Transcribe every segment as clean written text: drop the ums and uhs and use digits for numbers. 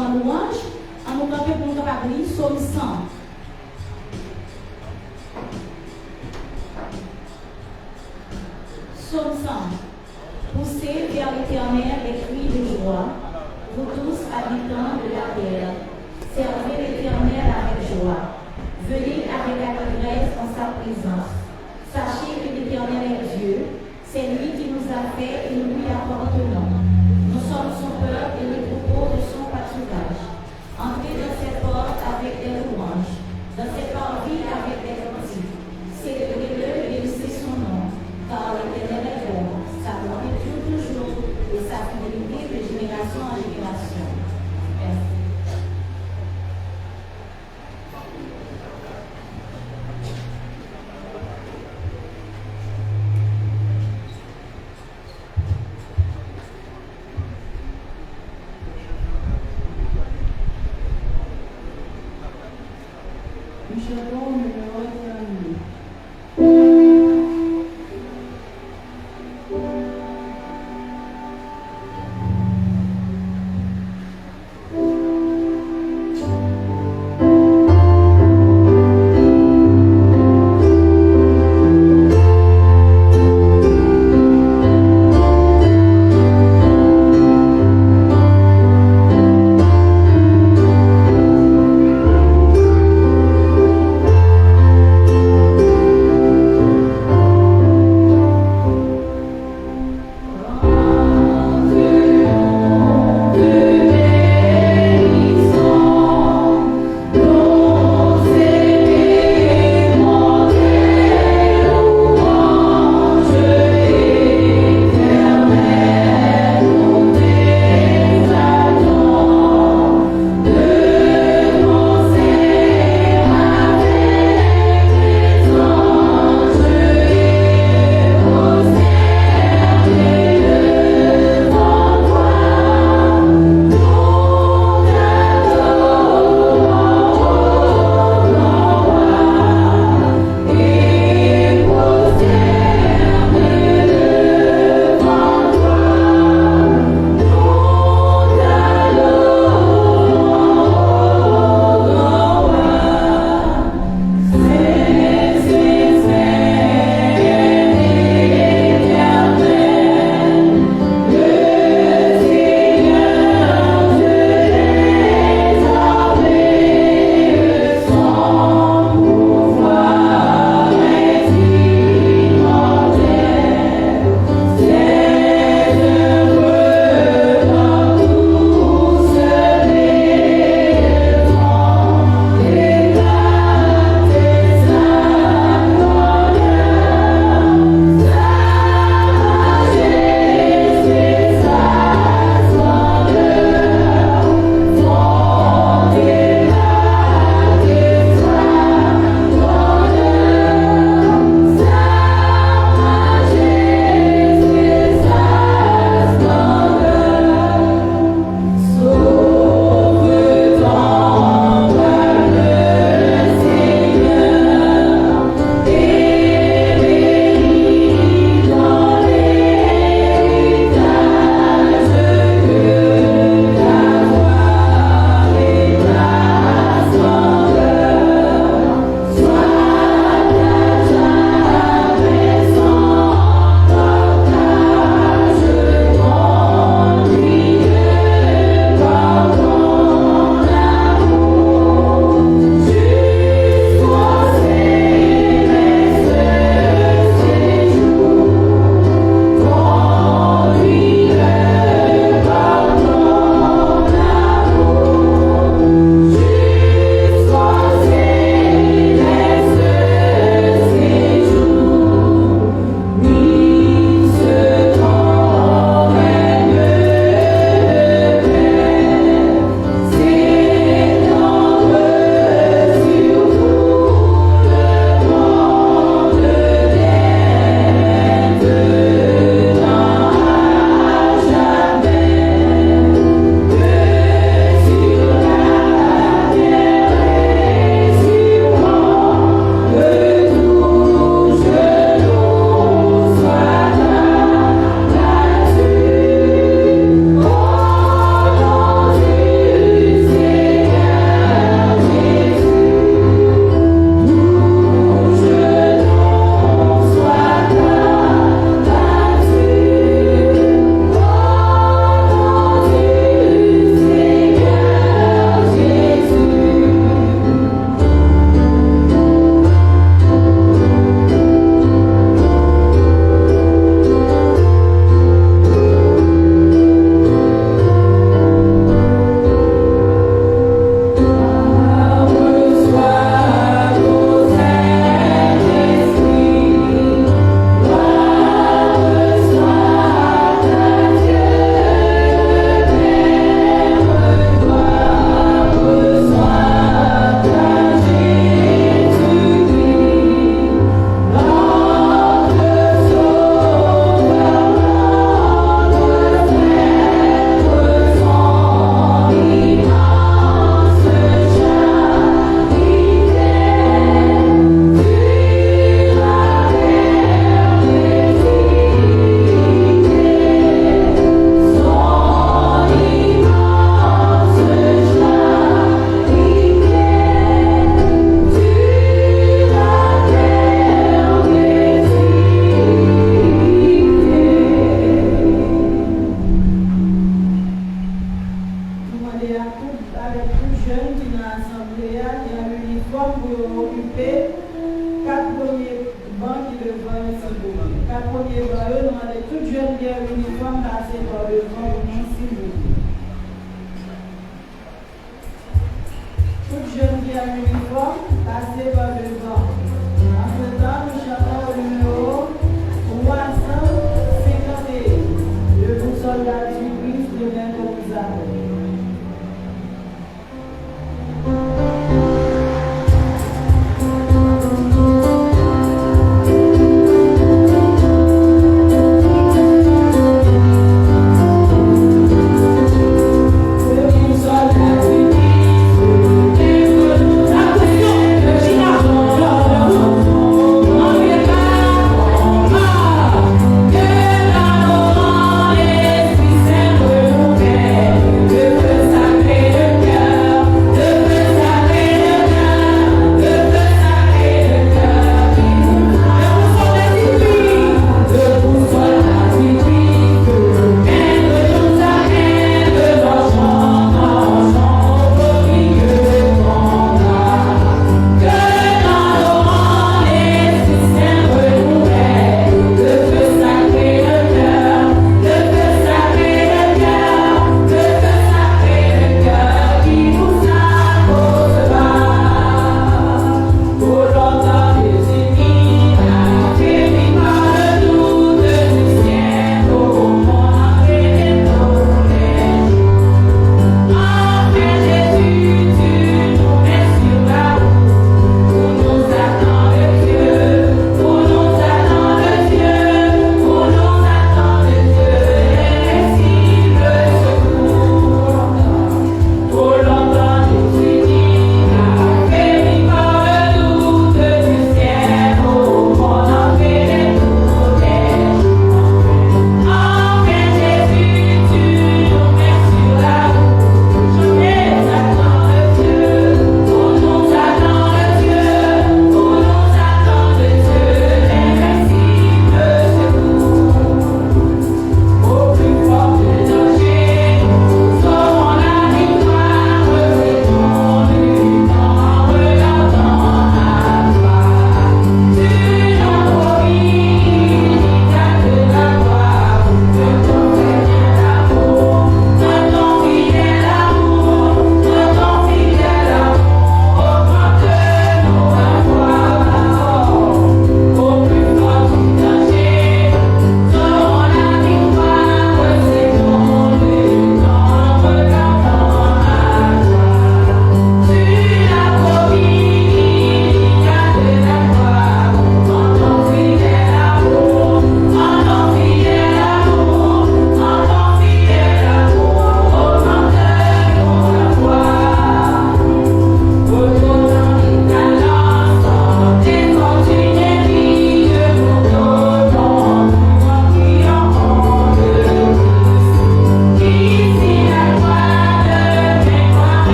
en louange, en nous camper pour nous capables de Psaume 100. Psaume 100. Poussez vers l'Éternel les cris de joie, vous tous habitants de la terre. Servez l'Éternel avec joie. Venez avec allégresse en sa présence. Sachez que l'Éternel est Dieu. C'est lui qui nous a fait et nous lui appartenons. Nous sommes son peuple et les troupeaux de son pâturage. Entrez dans ses portes avec des louanges, dans ses parvis avec des cantiques. Célébrez-le et bénissez son nom, car l'Éternel est bon. Sa bonté dure toujours et sa fidélité de génération en génération. Merci.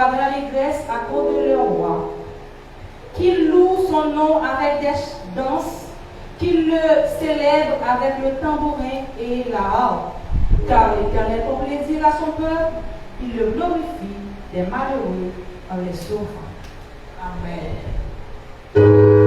doivent l'allégresse à cause de leur roi. Qu'ils louent son nom avec des danses, qu'ils le célèbrent avec le tambourin et la harpe. Car l'Éternel prend plaisir à son peuple, il le glorifie des malheureux en les sauvant. Amen. Oh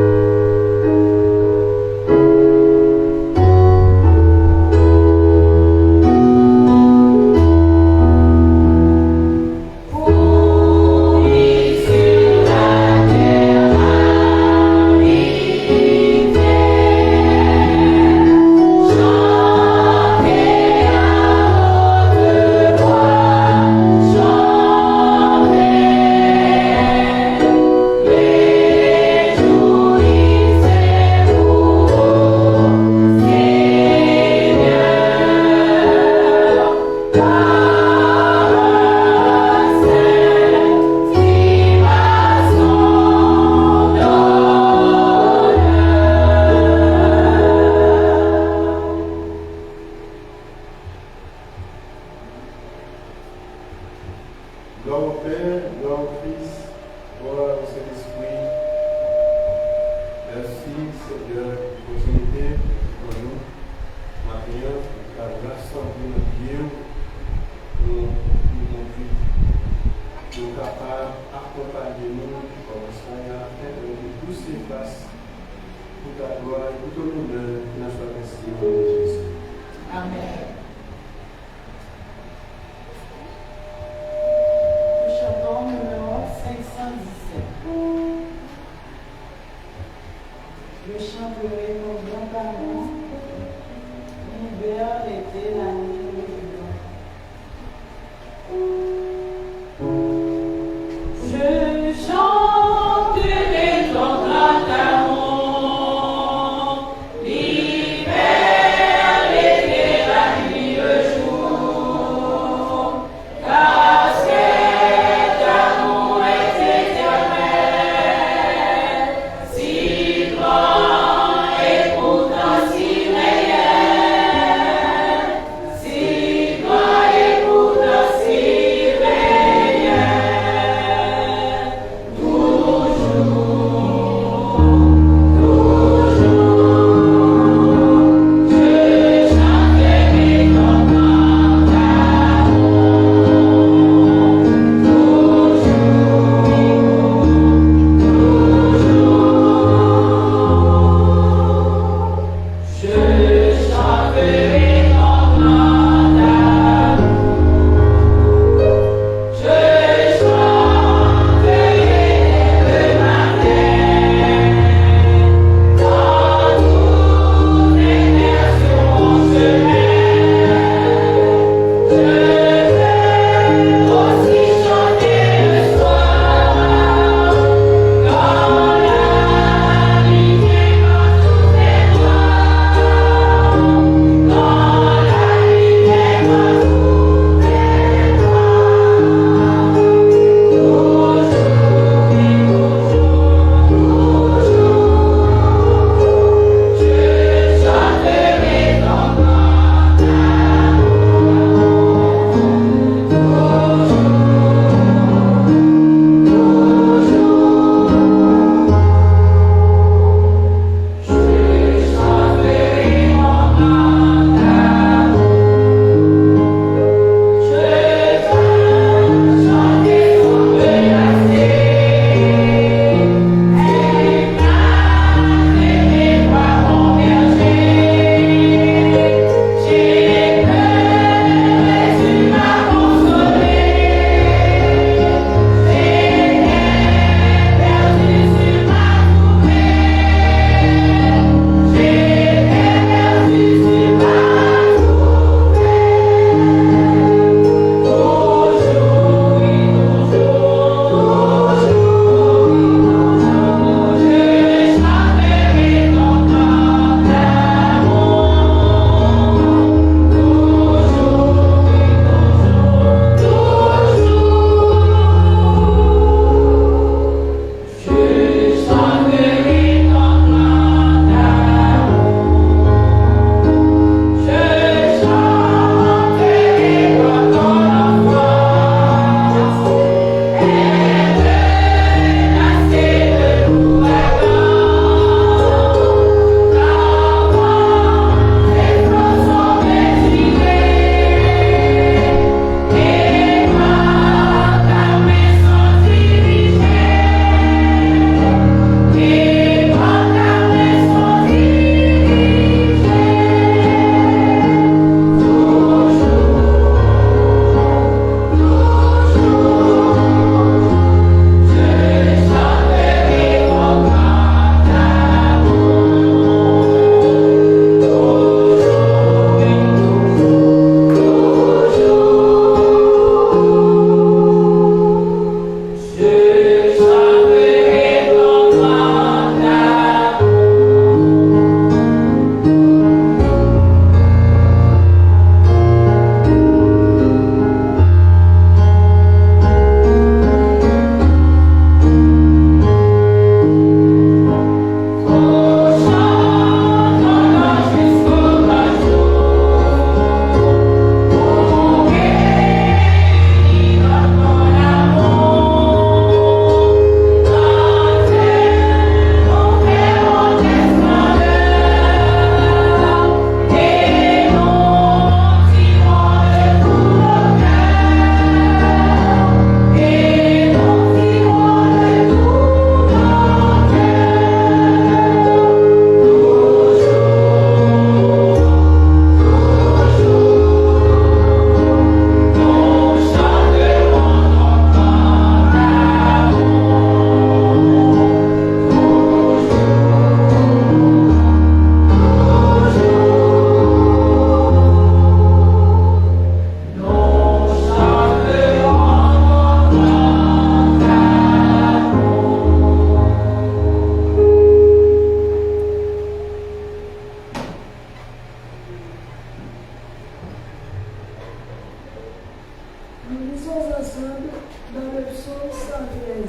Nous lisons ensemble dans le psaume 113.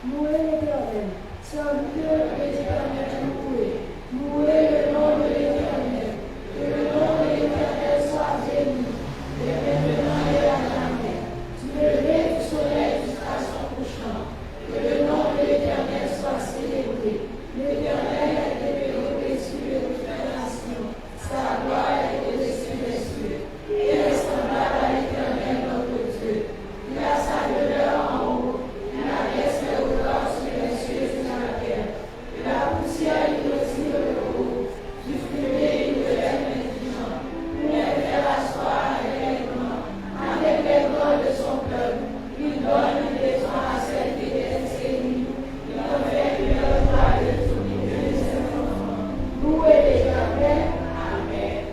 Louez l'Éternel, serviteurs de l'Éternel, louez. Louez le nom de l'Éternel. Que le nom de l'Éternel soit béni, et maintenant et à jamais. Du lever du soleil jusqu'à son couchant. Que le nom de l'Éternel soit célébré. L'Éternel est élevé sur les nations. Sa gloire est au-dessus des cieux. Il est semblable à l'Éternel notre Dieu. Il a sa demeure en haut. Il abaisse les hauteurs sur les cieux et sur la terre. De la poussière, il retire le haut. Du fumier, il relève les indigents. Il les fait rasseoir avec les grands de son peuple. Il donne une maison à celle qui est série. Il en fait une gloire de tous les enfants. Louez l'Éternel. Amen.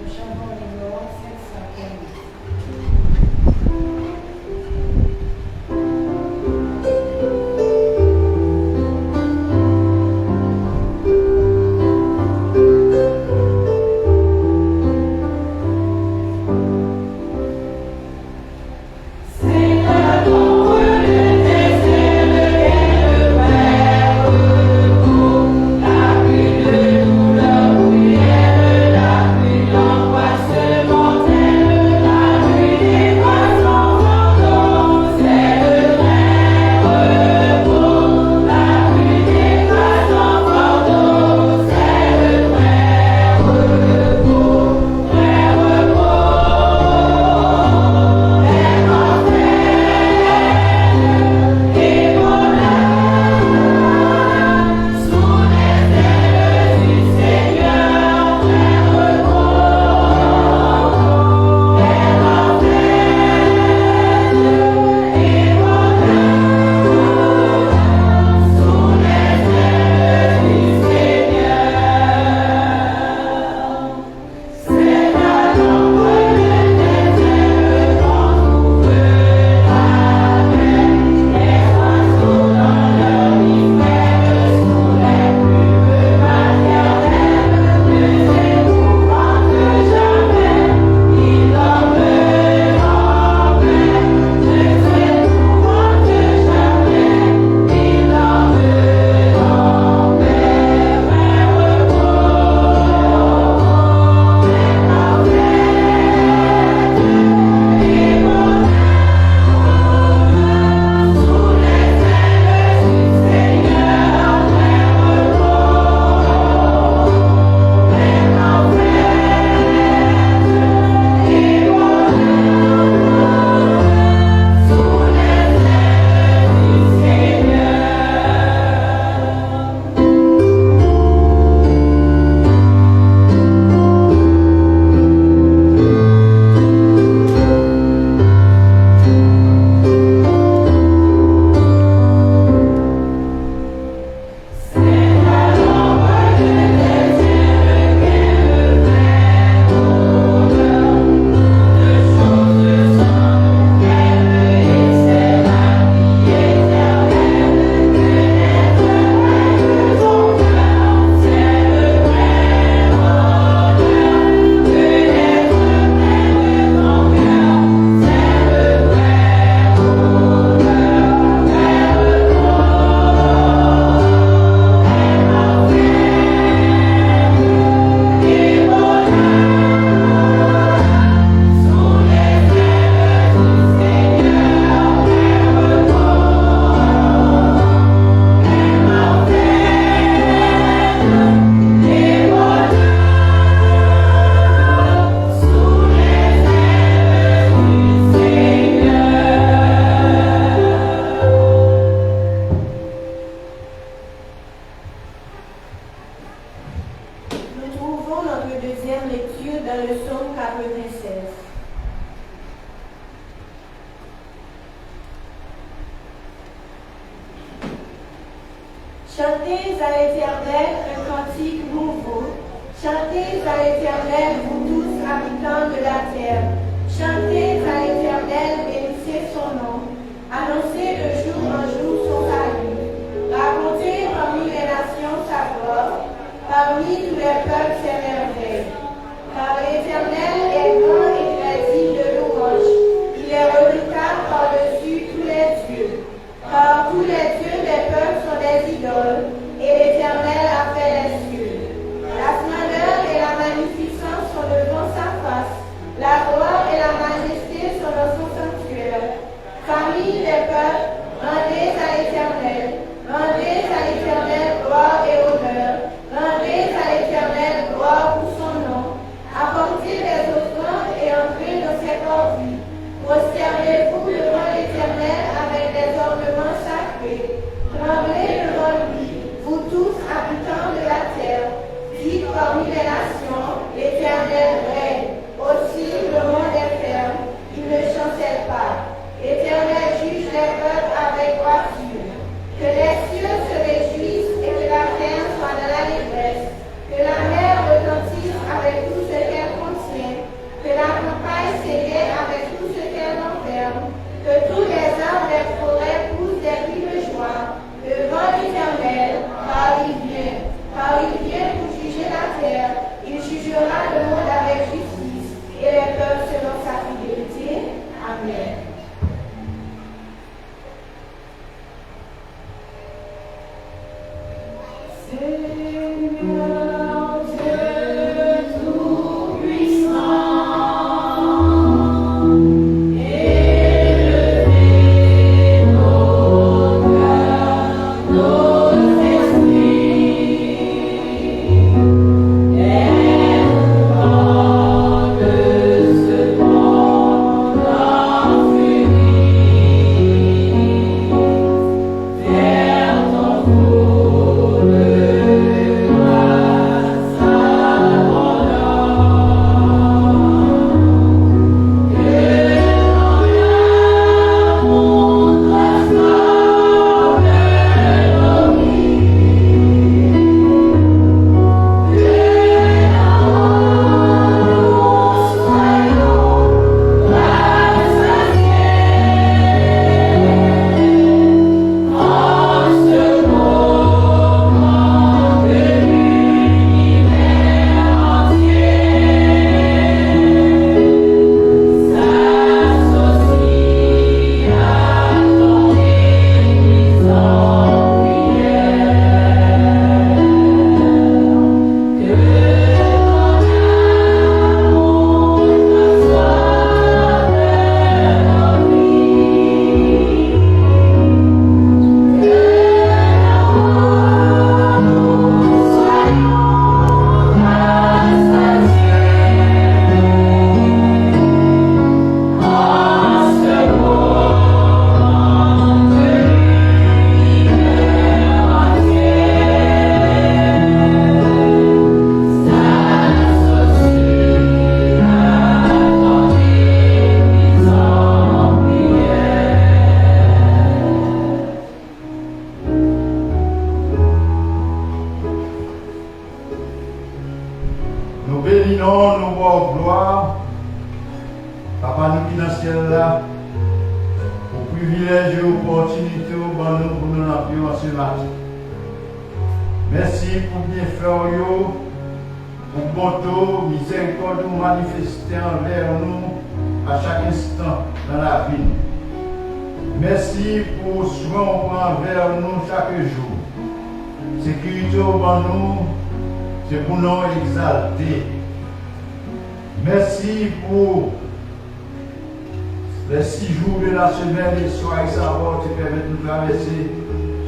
Le chant numéro 715. Chantez à l'Éternel un cantique nouveau. Chantez à l'Éternel, vous tous habitants de la terre. Chantez à l'Éternel, bénissez son nom. Annoncez de jour en jour son salut. Racontez parmi les nations des peuples, rendez à l'Éternel. Rendez à l'Éternel gloire et honneur. Rendez à l'Éternel gloire pour son nom. Apportez des offrandes et entrez dans ses corvées. Prosternez-vous devant l'Éternel avec des ornements sacrés. Tremblez devant lui, vous tous habitants de la terre. Dites parmi les nations, l'Éternel règne. Aussi le monde est ferme, il ne chancelle pas. L'Éternel juge les peuples avec droiture. Que les cieux se réjouissent et que la terre soit dans l'allégresse. Que la mer retentisse avec tout ce qu'elle contient. Que la campagne s'égaie avec tout ce qu'elle enferme. Que tous les arbres des forêts poussent des cris de joie devant l'Éternel, car il vient pour juger la terre. Il jugera le monde avec justice et les peuples selon sa fidélité. Amen. Seigneur Dieu tout-puissant, élevez nos cœurs, nos esprits, aide-nous de ce monde infini, vers ton trône de grâce abondant, que ton amour transforme nos vies, que nous soyons rassasiés en ce moment que l'univers entier s'associe à ton Église en prière. Que ton amour transforme nos vies, que nous soyons rassasiés en ce moment que l'univers entier s'associe à ton Église en Nous bénissons, nous rendons gloire, Papa nous qui dans le ciel là, pour privilège et opportunité pour nous appuyer ce matin. Merci pour bien faire, pour bonté, miséricorde nous manifester envers nous à chaque instant dans la vie. Merci pour soin envers nous chaque jour. Sécurité au nous, c'est pour nous exalter. Merci pour les 6 jours de la semaine et soir et savoir qui permettent de nous traverser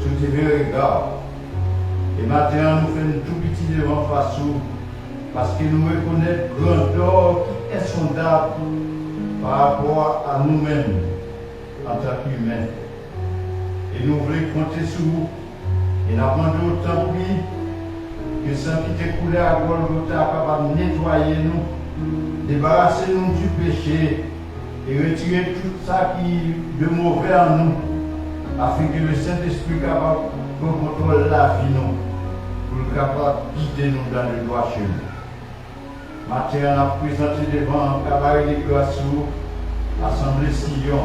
sous tes regards. Et maintenant, nous faisons un tout petit devant face parce que nous reconnaissons grandeur qui est insondable par rapport à nous-mêmes en tant qu'humains. Et nous voulons compter sur vous. Et nous avons autant pris que sang qui t'est coulé à Golgotha capable de nettoyer nous, débarrasser nous du péché et retirer tout ça qui est de mauvais en nous, afin que le Saint-Esprit capable de contrôler la vie nous, pour le capable de guider nous dans le droit chemin. Matin, on a présenté devant un cabaret de grâce, Assemblée Sion.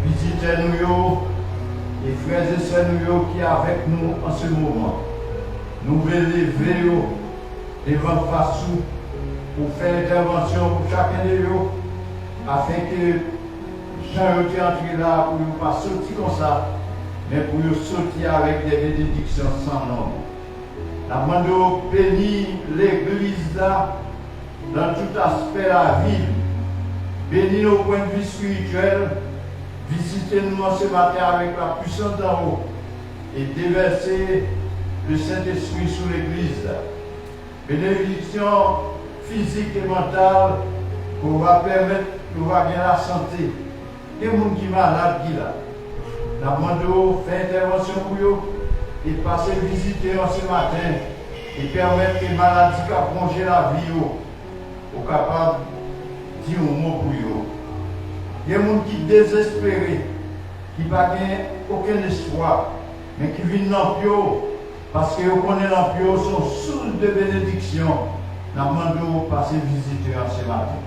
Visitez-nous, et frères et sœurs nous qui sont avec nous en ce moment. Nous voulons lever devant face pour faire intervention pour chacun de eux, afin que Jean est entré là pour ne pas sortir comme ça, mais pour sortir avec des bénédictions sans nom. Nous demandons bénir l'église là, dans tout aspect de la vie. Bénis nos points de vue spirituels. Visitez-nous ce matin avec la puissance d'en haut et déversez le Saint-Esprit sur l'Église. Bénédiction physique et mentale pour va permettre de voir bien la santé. Il y a des gens qui sont malades qui là. Nous demandons faire intervention pour eux et passer visiter ce matin et permettre que les maladies qui ont plongé la vie soient capables de dire un mot pour eux. Il y a des gens qui sont désespérés, qui n'ont aucun espoir, mais qui vivent dans le pio parce qu'ils connaissent dans le pio, sont sources de bénédiction. Nous demandons de passer visiter ce matin.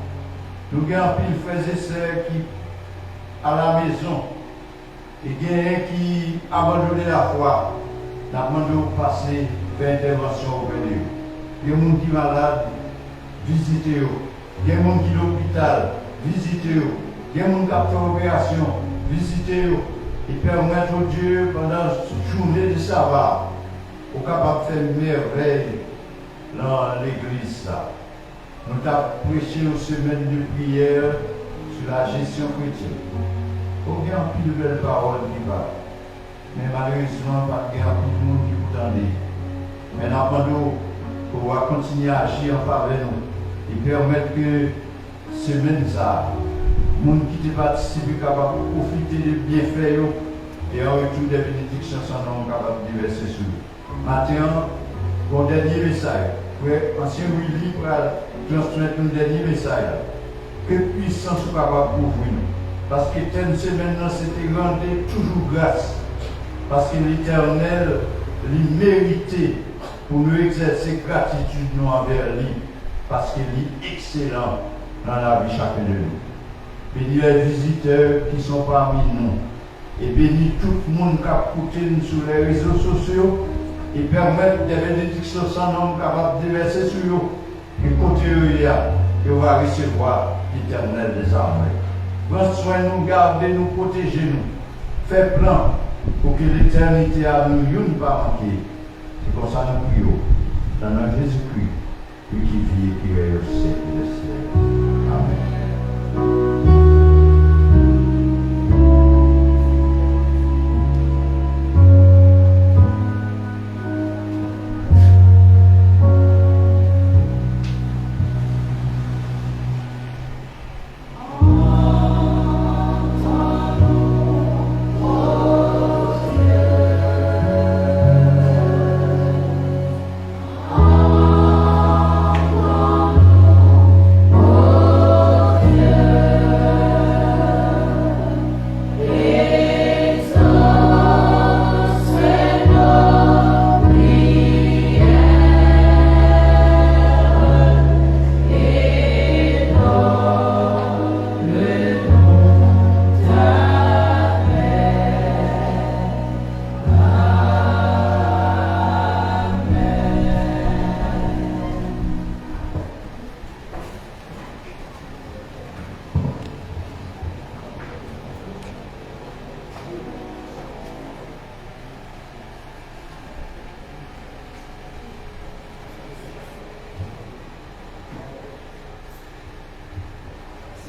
Nous avons pile frères et sœurs qui à la maison et qui abandonnent la foi. Nous demandons de passer vers l'intervention auprès d'eux. Il y a des gens qui sont malades, visitez-eux. Il y a des gens qui sont à l'hôpital, visitez-eux. Il y a des gens qui ont fait l'opération, visitez-eux. Et permettre au Dieu pendant cette journée de sabbat, au capable de faire une merveille dans l'église. Nous avons prêché une semaine de prière sur la gestion chrétienne. Il y a un peu de belles paroles qui parlent. Mais malheureusement, il y a un peu de monde qui vous tendez. Mais nous avons pour continuer à agir en faveur de nous et permettre que semaine ça, les gens qui participent sont capables de profiter des bienfaits et en retour des bénédictions sont capables de déverser sur nous. Maintenant, pour le dernier message, ancien Willy pour transmettre un dernier message. Que puissance soit capable pour nous. Parce que telle semaine, c'était rendre toujours grâce. Parce que l'Éternel lui méritait pour nous exercer gratitude nous envers lui. Parce qu'il est excellent dans la vie de chacun de nous. Bénis les visiteurs qui sont parmi nous. Et bénis tout le monde qui a écouté nous sur les réseaux sociaux. Et permettre des bénédictions sans nombre capables de déverser sur eux. Et côté eux, et on va recevoir l'Éternel des armées. Prends soin de nous, garder nous, protéger nous. Fais plan pour que l'éternité à nous ne pas manquer. C'est comme ça nous prions. Dans le nom de Jésus-Christ, lui qui vit et qui est au siècle des siècles. Amen.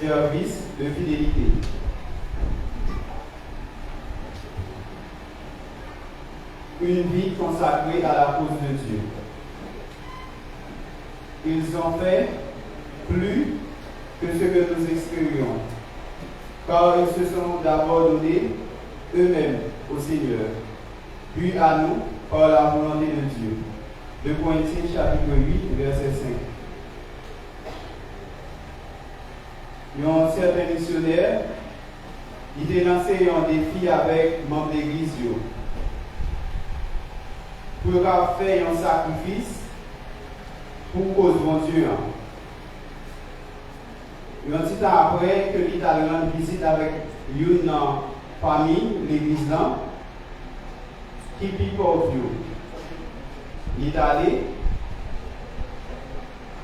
Service de fidélité. Une vie consacrée à la cause de Dieu. Ils ont fait plus que ce que nous expérions, car ils se sont d'abord donnés eux-mêmes au Seigneur, puis à nous par la volonté de Dieu. 2 Corinthiens chapitre 8, verset 5. Il y a un certain missionnaire qui a lancé un défi avec membres d'église pour faire un sacrifice pour cause de Dieu. Un petit temps après que l'État a rendu visite avec une famille, l'église là, qui pipote. Il est allé,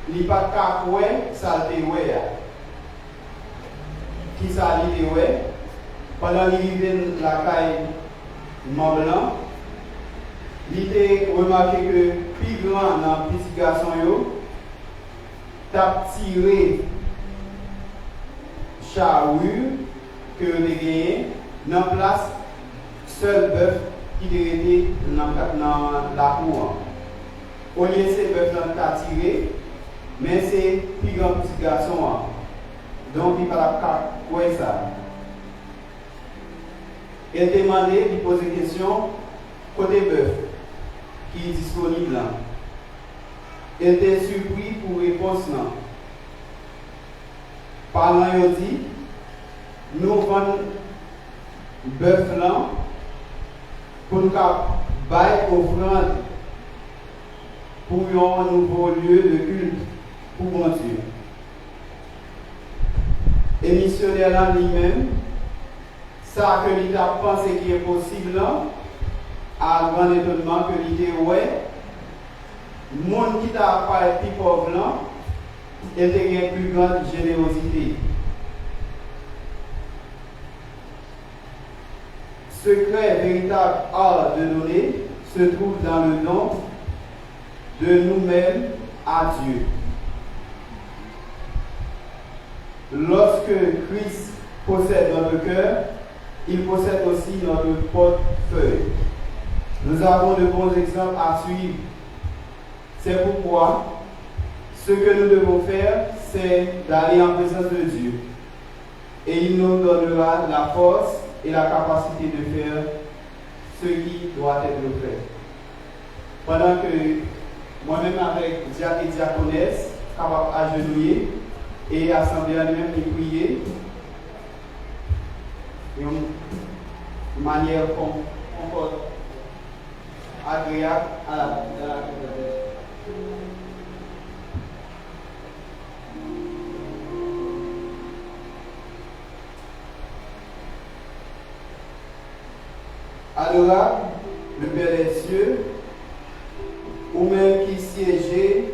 il n'a pas qu'à quoi ça le qui s'allie ouais pendant l'arrivée de la caille Mont Blanc, il a remarqué que plus grand dans le petit garçon t'a tiré charrue que vous avez gagné, dans place seul bœuf qui était dans la cour. Au lieu de ces bœufs qui ont tiré, mais c'est plus grand petit garçon. Donc il ne peut pas quoi ça. Elle demandait, il posait une question, côté bœuf, qui est disponible là. Elle était surpris pour réponse là. Parlant, il dit, nous vendons bœuf là pour nous bailler offrande pour un nouveau lieu de culte pour mon Dieu. Et missionnaire là lui-même, ça que l'État a pensé qu'il est possible là, à grand étonnement que l'idée ouais, le monde qui t'a parlé plus pauvre là, était une plus grande générosité. Secret véritable art de donner se trouve dans le don de nous-mêmes à Dieu. Lorsque Christ possède notre cœur, il possède aussi notre portefeuille. Nous avons de bons exemples à suivre. C'est pourquoi ce que nous devons faire, c'est d'aller en présence de Dieu. Et il nous donnera la force et la capacité de faire ce qui doit être fait. Pendant que moi-même avec diacre et diaconesse, capable d'agenouiller et assembler même de prier, de manière agréable à la communauté. Adorable, le Père des cieux, ou même qui siégeait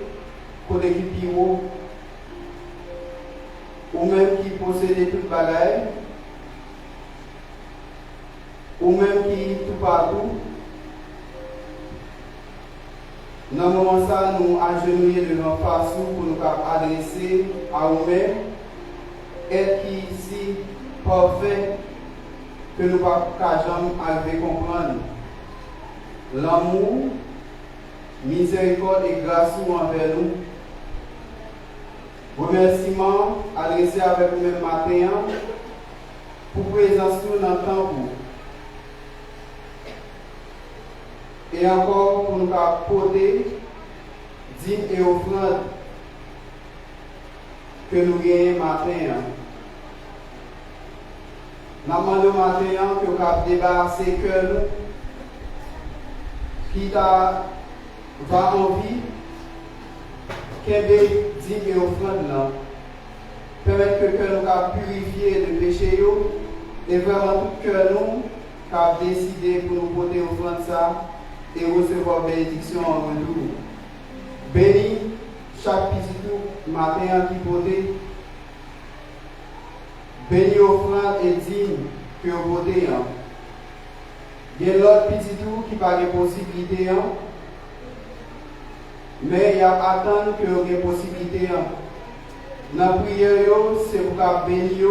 côté qui piro, ou même qui possédait toute bagaille, ou même qui tout partout. Dans le moment ça, nous agenouillons devant face pour nous adresser à nous-mêmes, être qui si parfait que nous ne pouvons jamais arriver à comprendre. L'amour, miséricorde et grâce envers nous. Remerciements adressés avec nous-mêmes matin pour présence dans le temps. Et encore pour nous porter dîmes et offrandes que nous gagnons matin. Nous demandons maintenant que nous puissions débarrasser le cœur qui t'a envie qu'elle dîmes et offrandes là. Permettre que le cœur nous purifier de péché et vraiment tout cœur nous qu'a décidé pour nous porter offrande ça et recevoir bénédiction en retour. Bénis chaque petit tour matin qui portait. Bénis offrande et digne que vous votez. Il y a l'autre petit tour qui n'a pas de possibilité. Mais il y a attendre que vous ayez possibilité. Dans la prière, c'est pour bénir,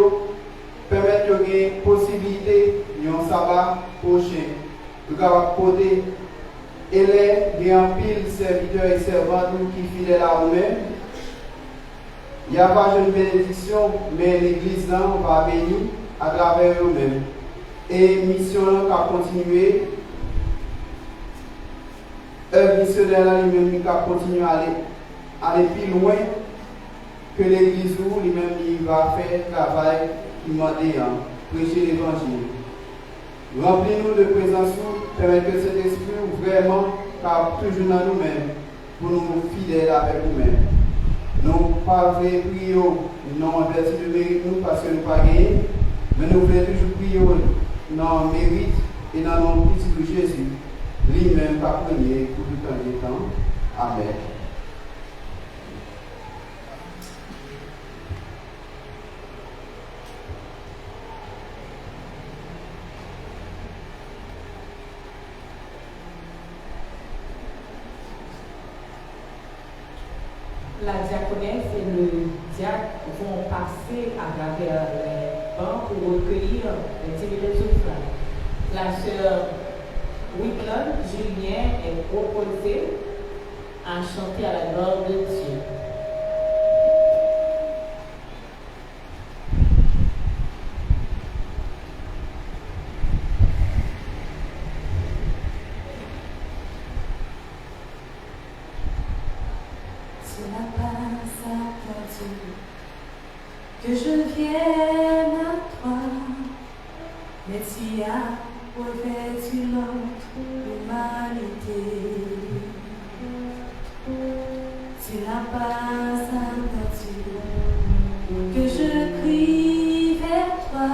permettre que vous ayez possibilité de un sabbat prochain. Vous pouvez porter. Et il y a un pile serviteurs et servantes qui sont fidèles à vous-même. Il n'y a pas une bénédiction, mais l'Église là, on va bénir à travers eux-mêmes. Et mission là, continuer. Un missionnaire là, lui-même, qui a continué à aller plus loin que l'Église où lui-même il va faire le travail qui m'a dit, prêcher l'Évangile. Remplis-nous de présence, permettre que cet esprit vraiment toujours dans nous-mêmes, pour nous fidèles avec nous-mêmes. Nous ne pas prier non en vertu de mérite nous parce que nous ne pas gagner, mais nous voulons toujours prier dans le mérite et dans le nom de Jésus, lui-même par premier pour tout un des temps. Amen. La diaconesse et le diacres vont passer à travers les bancs pour recueillir les timides souffrances. La sœur Whitland Julien est proposée à chanter à la gloire de Dieu. Tu n'as pas attendu que je vienne à toi, mais tu as revêtu notre humanité. Tu n'as pas attendu que je crie vers toi.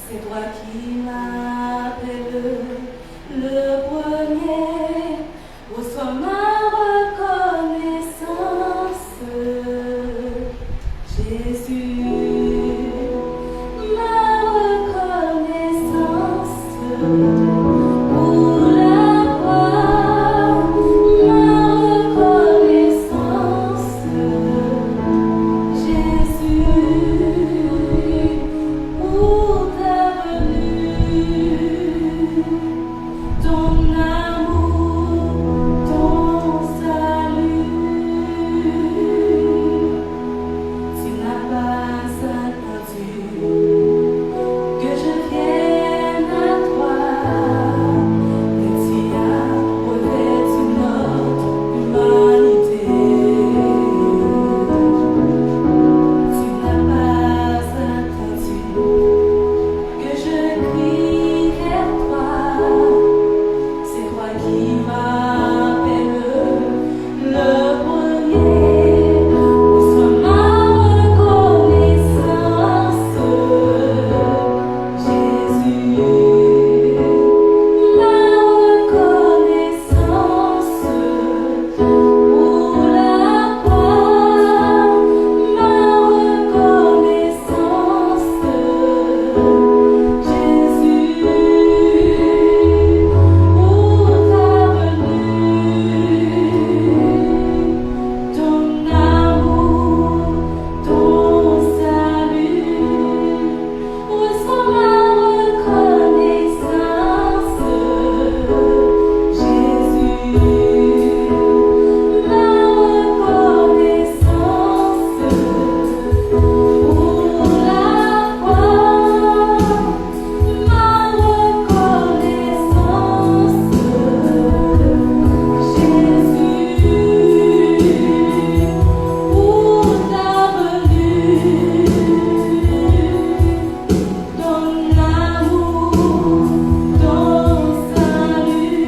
C'est toi qui m'appelles le premier. Reçois ma reconnaissance, Jésus. Ma reconnaissance pour la croix, ma reconnaissance, Jésus, pour ta venue, ton amour, ton salut. Tu n'as pas attendu que je vienne à toi, mais tu as revêtu notre humanité. Tu n'as pas attendu que je crie vers toi. C'est toi qui m'appelles le premier. Reçois ma reconnaissance, Jésus. Ma reconnaissance pour la croix, ma reconnaissance, Jésus, pour ta venue, ton amour, ton salut. Reçois ma reconnaissance, Jésus. Ma reconnaissance pour la croix, ma reconnaissance, Jésus, pour ta venue, ton amour, ton salut.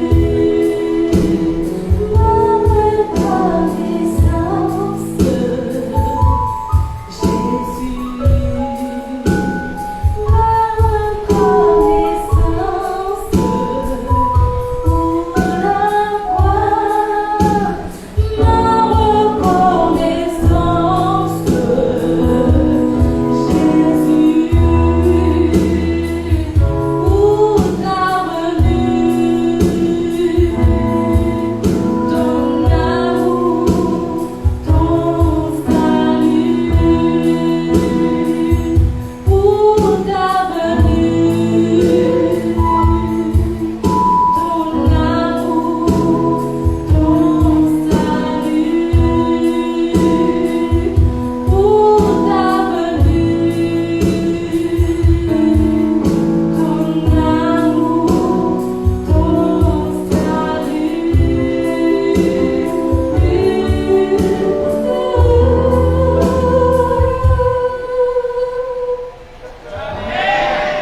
Ma reconnaissance, Jésus. Ma reconnaissance pour la croix, ma reconnaissance, Jésus, pour ta venue, ton amour, ton salut, pour ta venue, ton amour, ton salut, pour ta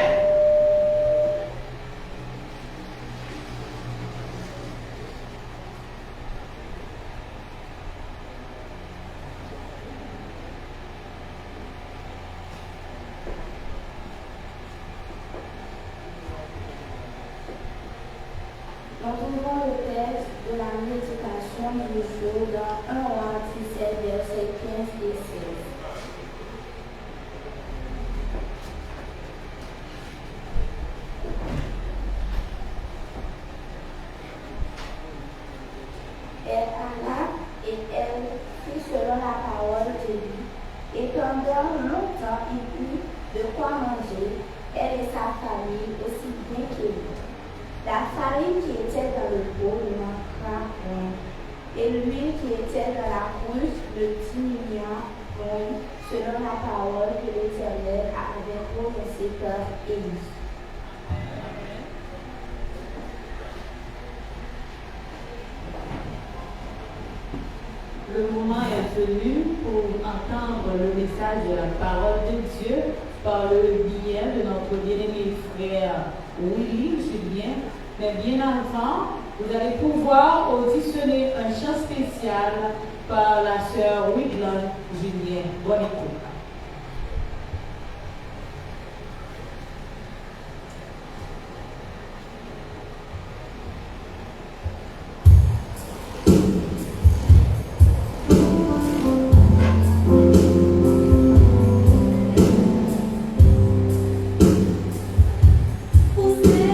Nous trouvons le texte de la méditation du jour dans 1 Roi 17, versets 15 et 16. Elle alla et elle fit selon la parole de lui. famille aussi bien qu'Élie. La farine qui était dans le pot ne manquera point, et l'huile qui était dans la cruche ne diminua point, selon la parole que l'Éternel avait prononcée par Élie. Le moment est venu pour entendre le message de la parole de Dieu par le biais de notre bien-aimé frère Willy Julien. Mais bien avant, vous allez pouvoir auditionner un chant spécial par la sœur Wigland Julien. Bonne écoute. Você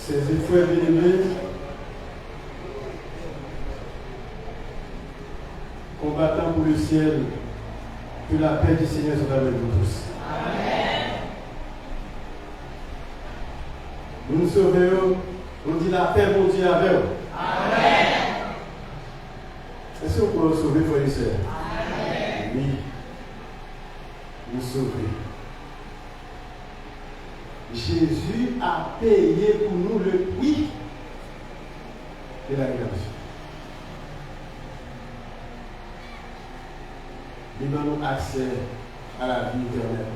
Ses frères bien-aimés, combattant pour le ciel, que la paix du Seigneur soit avec vous tous. Amen. Nous nous sauvons, on dit la paix, mon Dieu, avec vous. Amen. Est-ce que vous pouvez nous sauver, frères et sœurs? Amen. Oui, nous sauver. Jésus a payé pour nous le prix de la rédemption. Il donne nous accès à la vie éternelle.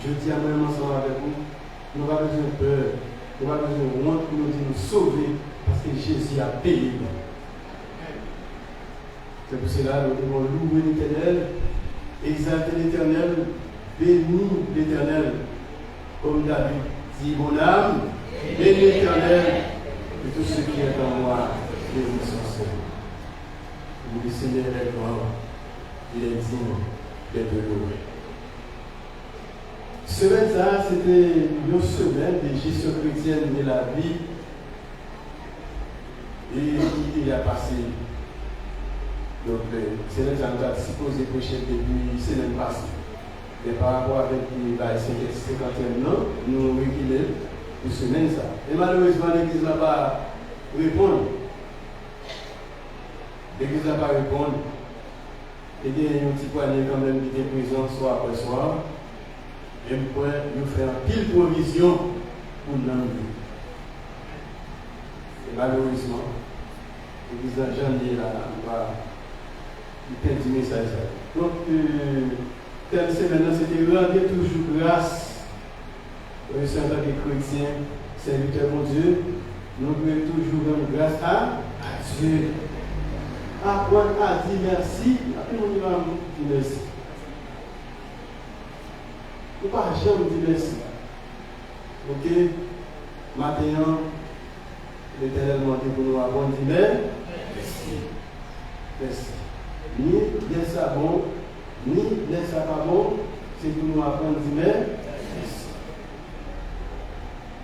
Je dis à moi ensemble avec vous, nous n'avons pas besoin de peur, nous n'avons pas besoin de honte pour nous dire nous sauver parce que Jésus a payé. C'est pour cela que nous devons louer l'Éternel, exalter l'Éternel, bénir l'Éternel. Comme David dit, mon âme, bénis l'Éternel, et tout ce qui est en moi, bénis son Seigneur. Le Seigneur est grand, il est digne d'être loué. Semaine ça, c'était une semaine de gestion chrétienne de la vie. Et il a passé. Donc, semaine ça nous a supposé prêcher depuis la semaine passée. Et par rapport avec les 51 ans, nous reculons une semaine ça. Et malheureusement, l'Église n'a pas répondu. L'Église n'a pas répondu. Et il y a un petit poignet quand même qui était présent soir après soir. Et nous faisons pile provision pour l'enlever. Et malheureusement, l'Église n'a jamais perdu le message. Donc, telle semaine, c'était rendre toujours grâce au Seigneur des chrétiens, serviteurs mon Dieu. Nous devons toujours rendre grâce à Dieu. Apprendre à dire merci, après on va dire merci. Nous ne pouvons pas jamais dire merci. Ok? Maintenant, l'Éternel m'a dit pour nous apprendre à dire merci. Merci. Ni laisse ça bon, ni laisse ça pas bon, c'est pour nous apprendre à dire merci.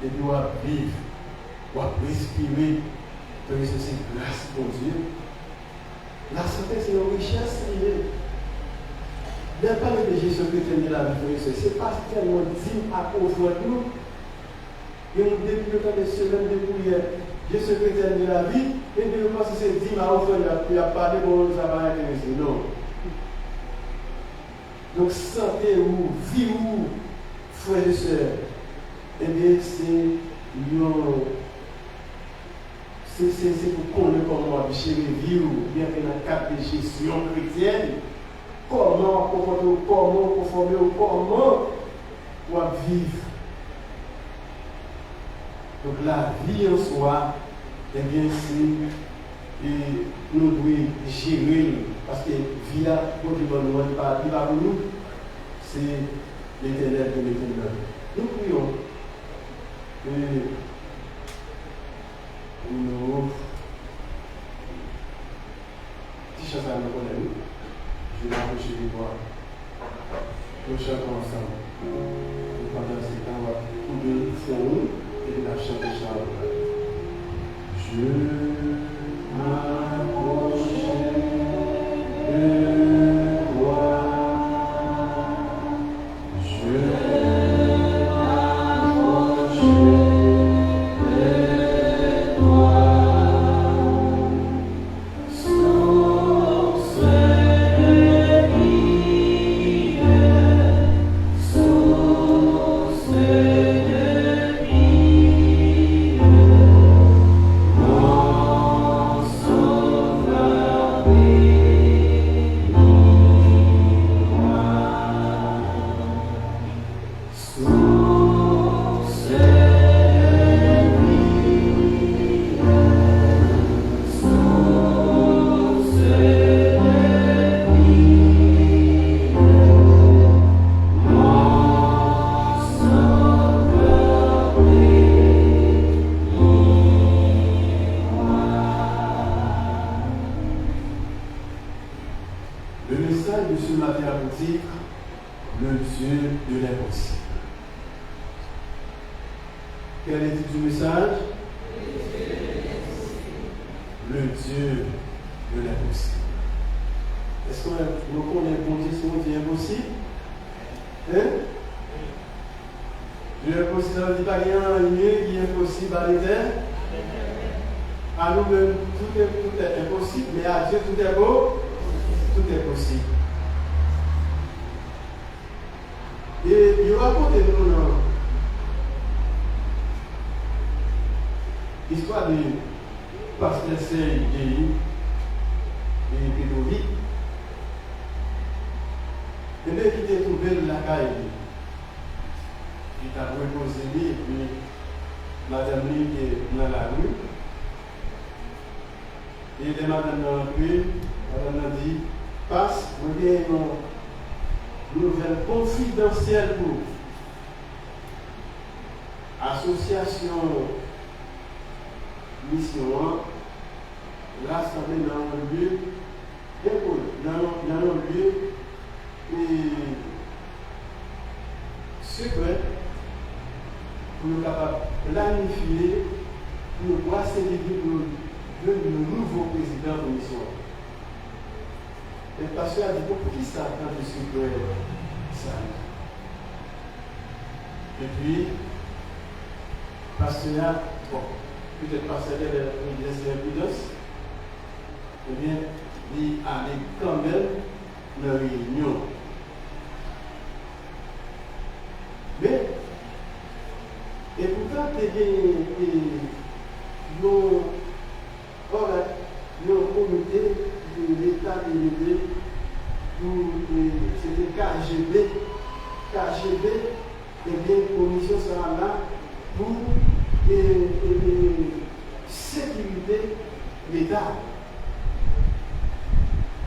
Et nous à vivre, ou à respirer, parce que c'est grâce pour Dieu. La santé, c'est une richesse liée. Dès pas de gestion chrétienne de la vie, c'est pas tellement dit à aujourd'hui. Et on depuis le temps des semaines de prière, gestion chrétienne de la vie, et puis on pense que c'est dit à aujourd'hui, il n'y a pas de bon, ça va intéresser. Non. Donc, santé ou vie ou frères et sœurs, eh bien, c'est pour qu'on comment chérir vivre, bien que dans le cadre de gestion chrétienne, comment conformer, comment vivre. Donc la vie en soi, eh bien, c'est nous devons gérer, parce que vie à il va pour nous, c'est l'Éternel de l'Éternel. Nous prions. Nous, si chacun nous connaît, je vais m'approcher du bois. Nous chantons ensemble. Et pendant ce temps, on va tous deux fond et la chanter ensemble. Je m'approche de toi. Quel est le titre du message? le Dieu de l'impossible. Est-ce qu'on connaît bon Dieu, c'est un Dieu impossible? Hein? Dieu impossible, ça ne dit pas qu'il y a un lieu qui est impossible à l'éternel. À nous-mêmes, tout est impossible, mais à Dieu, tout est beau, tout est possible. Et il raconte nous l'histoire de pasteur Serge et Pédovic. Et bien, qui était trouvé la caille, il t'a reposé, et puis madame lui qui est dans la rue. Et les madame dans la rue, madame a dit, passe, vous avez une nouvelle confidentielle pour association mission, rassemblée dans un lieu, dans un lieu secret pour nous capables de planifier, pour nous brasser les vies pour le nouveau président de mission. Et le pasteur a dit, pour qui ça quand je suis secret ça? Et puis, pasteur, bon, peut-être pasteur de l'imprudence, eh bien, il allait quand même dans la réunion. Mais, et pourtant, il y a un comité de l'État de l'État, c'était KGB, et bien, la commission sera là pour sécurité l'État.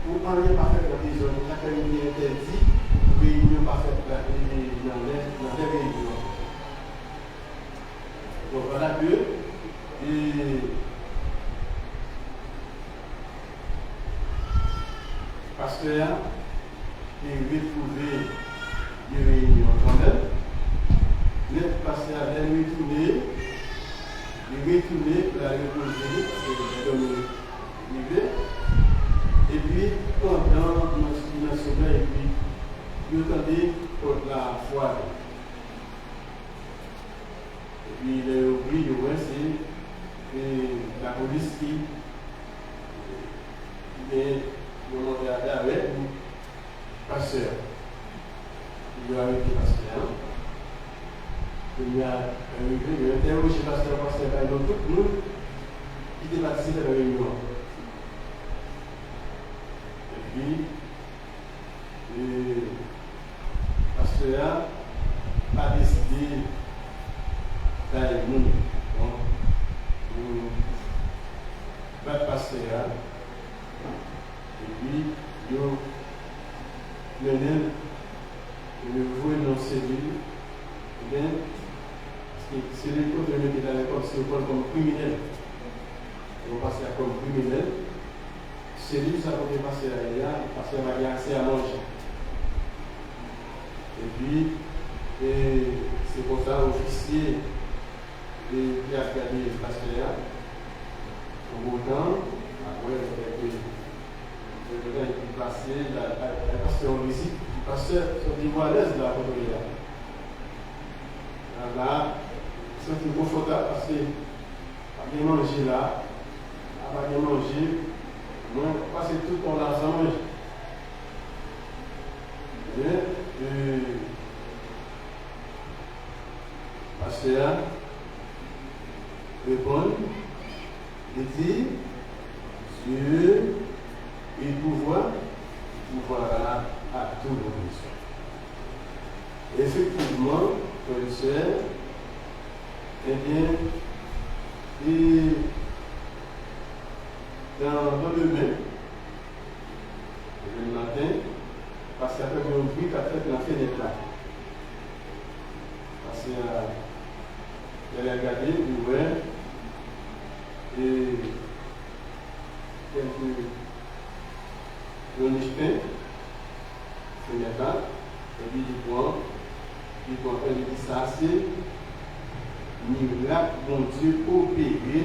Pour en rien pas faire des zones, la réunion interdit, réunion pas faite dans les réunions. Donc voilà que pasteur est retrouvé des réunions quand même. Le pasteur a retourné pour la reposer, et puis pendant notre sommeil, et puis il attendait pour la foire. Et puis il a oublié, c'est la police qui est demandé avec le pasteur. Il a arrêté le pasteur. Il a interrogé le pasteur, tout le monde qui était participé à la réunion. Et puis, le pasteur a décidé d'aller nous. Pour le pasteur. Et puis, il a voué dans cellule. Et bien, c'est les côtés qui étaient à l'école, c'est comme criminel. Ils vont passer comme criminel. Cellule, ça peut passer à l'IA, parce qu'il va y accès à manger. Et puis, c'est pour ça, l'officier qui a regardé le pasteur, au beau temps, après, il est passé, la pasteur en visite, le pasteur sont des voix à l'aise de la commune. Là, c'est confortable parce que pas bien manger là, pas bien manger, moi, passer tout ton argent manger. Mais, pasteur répond, il dit, Dieu et pouvoir à tous nos besoins. Effectivement, professeur, eh bien, dans le main, le matin, parce qu'après un bruit qu'a fait la fenêtre là. Parce qu'elle a regardé, il ouais, et quelques pain, fenêtre là, et puis il dit ça c'est miracle, bon Dieu opéré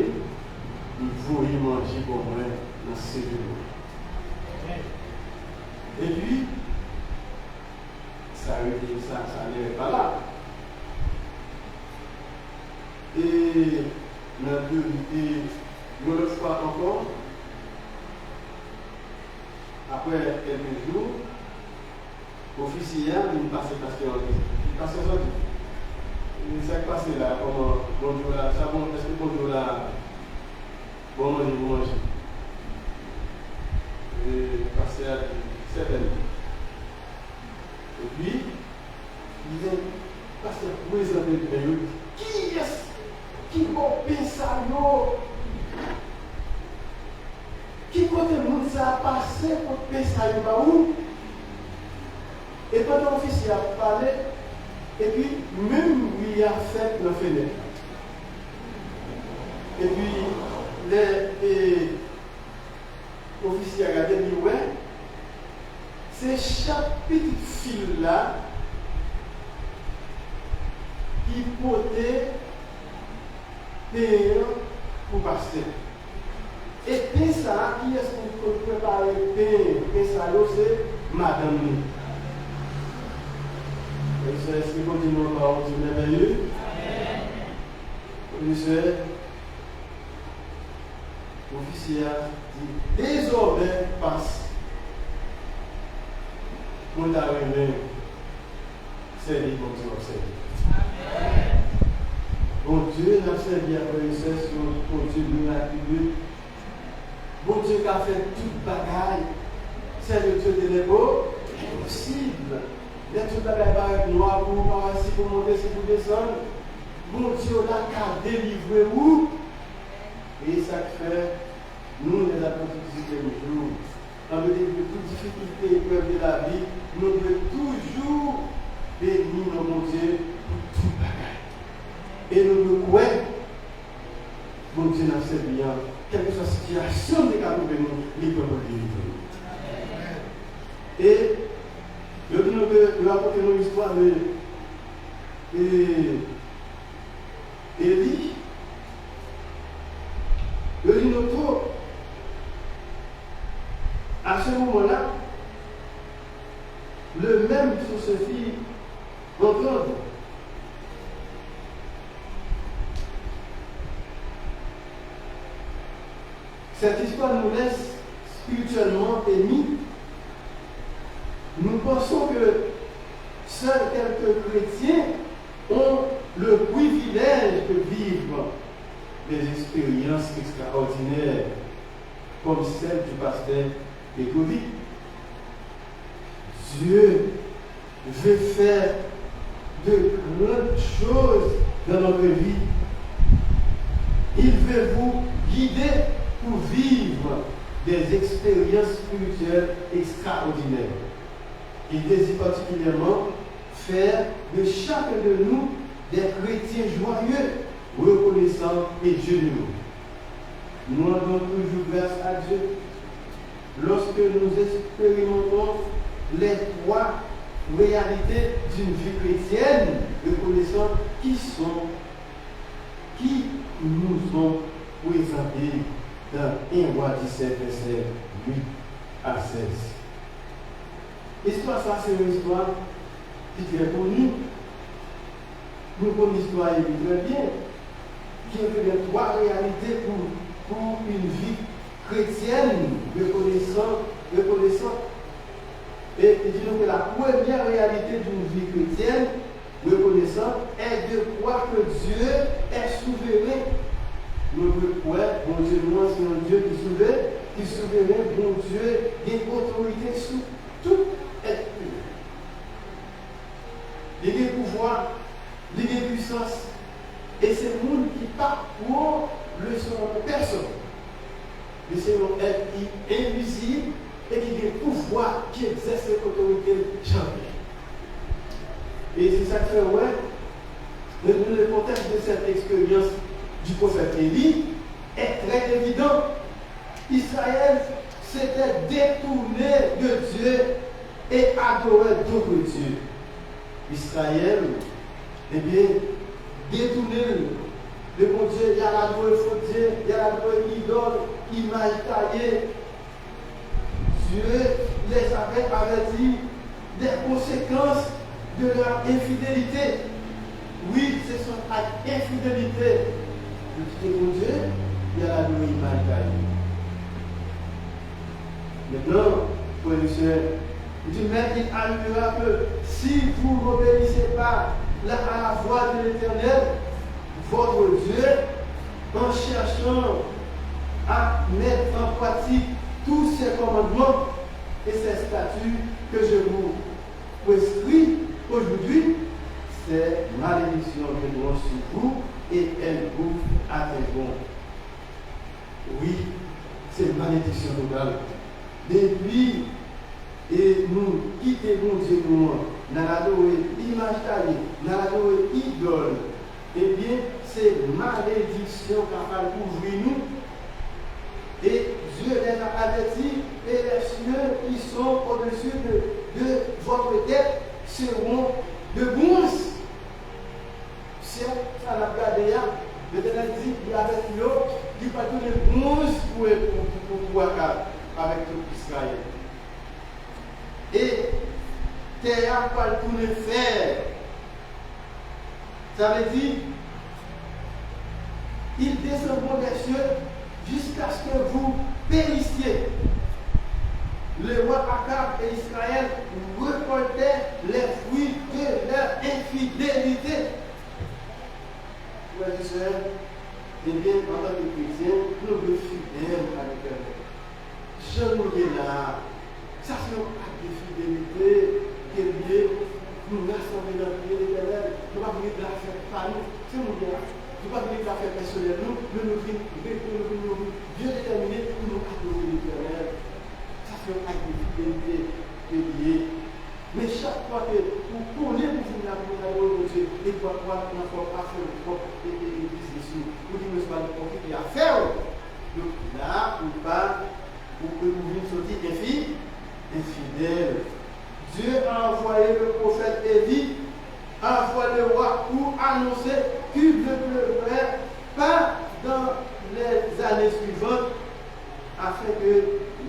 vous voyez manger pour moi dans ce jour. Et puis, ça n'est pas là. Et une autre fois encore, après quelques jours, l'officier il passait parce qu'il passait aujourd'hui. Il s'est passé là, comment bonjour là, ça bon, est-ce que bonjour là, bon manger, vous mangez. Et passer à certaines. Et puis, il dit, passer à présenter le pays, qui est-ce qui va penser yo? Qui côté monde ça a passé pour penser yo où? Et pendant l'officier a parlé, et puis même lui a fait la fenêtre. Et puis l'officier a regardé, il dit ouais, c'est chaque petite fille là qui portait pain pour passer. Et pain ça, qui est-ce qu'on peut préparer pain ça, c'est madame. Est-ce que continuons par Dieu merveilleux? Monsieur, l'officier a dit, désormais passe. Mon arrivé, c'est lui qu'on Dieu observe. Bon Dieu n'a servi à connaissance pour Dieu nous attribuer. Bon Dieu qui a fait toute bagaille, c'est le Dieu de l'époque, impossible. Les tout bagaille noir pour par ici pour monter, c'est pour descendre. Bon Dieu n'a qu'à délivrer où? Et ça fait, nous les apprentis du jour. Dans le début de toute difficulté et épreuve de la vie, nous devons toujours bénir notre Dieu pour tout bagaille. Et nous devons croire, mon Dieu n'a servi bien, quelle que soit la situation de nous, il peut nous délivrer. Et je dis que nous racontons l'histoire de Élie. Je dis nous à ce moment-là, le même sur se fit entendre. Cette histoire nous laisse spirituellement émis. Nous pensons que seuls quelques chrétiens ont le privilège de vivre des expériences extraordinaires comme celle du pasteur Pégovic. Dieu veut faire de grandes choses dans notre vie. Il veut vous guider pour vivre des expériences spirituelles extraordinaires. Il désire particulièrement faire de chacun de nous des chrétiens joyeux, reconnaissants et généreux. Nous rendons toujours grâce à Dieu lorsque nous expérimentons les trois réalités d'une vie chrétienne, reconnaissant qui nous ont présentés dans 1 Roi 17, verset 8 à 16. L'histoire, ça, c'est une histoire qui est très connue. Nous connaissons l'histoire très bien, qui a fait les trois réalités pour une vie chrétienne reconnaissante. Et disons que la première réalité d'une vie chrétienne reconnaissante est de croire que Dieu est souverain. Nous devons croire, bon Dieu, moi, c'est un Dieu qui est souverain, bon Dieu, qui a une autorité sur tout être humain. Il y a pouvoir, il y a puissance. Et c'est le monde qui part pour le son personne. Mais c'est un être invisible et qui a le pouvoir, qui exerce l'autorité jamais. Et c'est ça que fait, ouais, le contexte de cette expérience du prophète Élie est très évident. Israël s'était détourné de Dieu et adorait d'autres dieux. Israël, eh bien, détourné Le bon Dieu, il y a la loi faux Dieu, il y a la loi idole, image taillée. Dieu les avait avertis des conséquences de leur infidélité. Oui, ce sont avec infidélité. Le bon Dieu, il y a la loi image taillée. Maintenant, frères et sœurs, il dit, mais il arrivera que si vous n'obéissez pas à la voix de l'Éternel, votre Dieu, en cherchant à mettre en pratique tous ces commandements et ces statuts que je vous prescris aujourd'hui, c'est malédiction viendront sur vous et elles vous atteindront. Oui, c'est malédiction totale. Depuis et nous quittons Dieu nous, dans la image taillée, dans la idole, eh bien, c'est malédiction capable d'ouvrir nous. Et Dieu les a avertis, et les cieux qui sont au-dessus de votre tête seront de bronze. Si on a regardé là, l'Éternel dit, il y a avec l'eau, qui va tous les bronze pour avec tout Israël. Et terre va tout le faire. Ça veut dire, ils descendront des cieux jusqu'à ce que vous périssiez. Le roi Akab et Israël récoltaient les fruits de leur infidélité. Frères et sœurs, eh bien, en tant que chrétiens, nous sommes fidèles à l'Éternel. Je nous dis là, ça c'est un acte de fidélité qui est lié, nous rassembler dans le pied de l'Éternel. Nous ne pouvons pas venir de la faire par nous. C'est mon gars. Nous ne pouvons pas venir de la faire personnelle. Nous venons Dieu déterminé pour nous adorer l'Éternel. Ça c'est un acte de fidélité qui est lié. Mais chaque fois que vous tournez pour vous adorer Dieu, et pour pouvoir pas faire le propre église ici, vous dites, mais ce n'est pas le propre qui a à faire. Donc là, on parle. Pour que nous venions sortir des filles infidèles. Dieu a envoyé le prophète Élie, a envoyé le roi pour annoncer qu'il ne pleurait pas dans les années suivantes afin que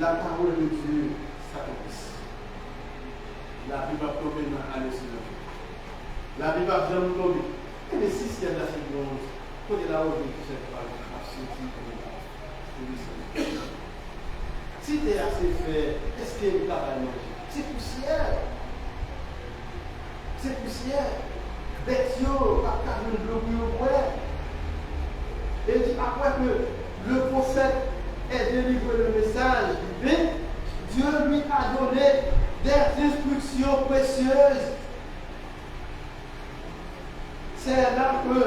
la parole de Dieu s'accomplisse. La Bible va tomber dans l'année suivante. La Bible va jamais tomber. Et les 6 de la seconde, quand il a oublié que cette page a sorti comme ça. Si tu es assez fait, est-ce que tu vas manger? C'est poussière. C'est poussière. Bêtio, pas qu'à nous bloquer. Et dit après que le prophète ait délivré le message divin, Dieu lui a donné des instructions précieuses. C'est là que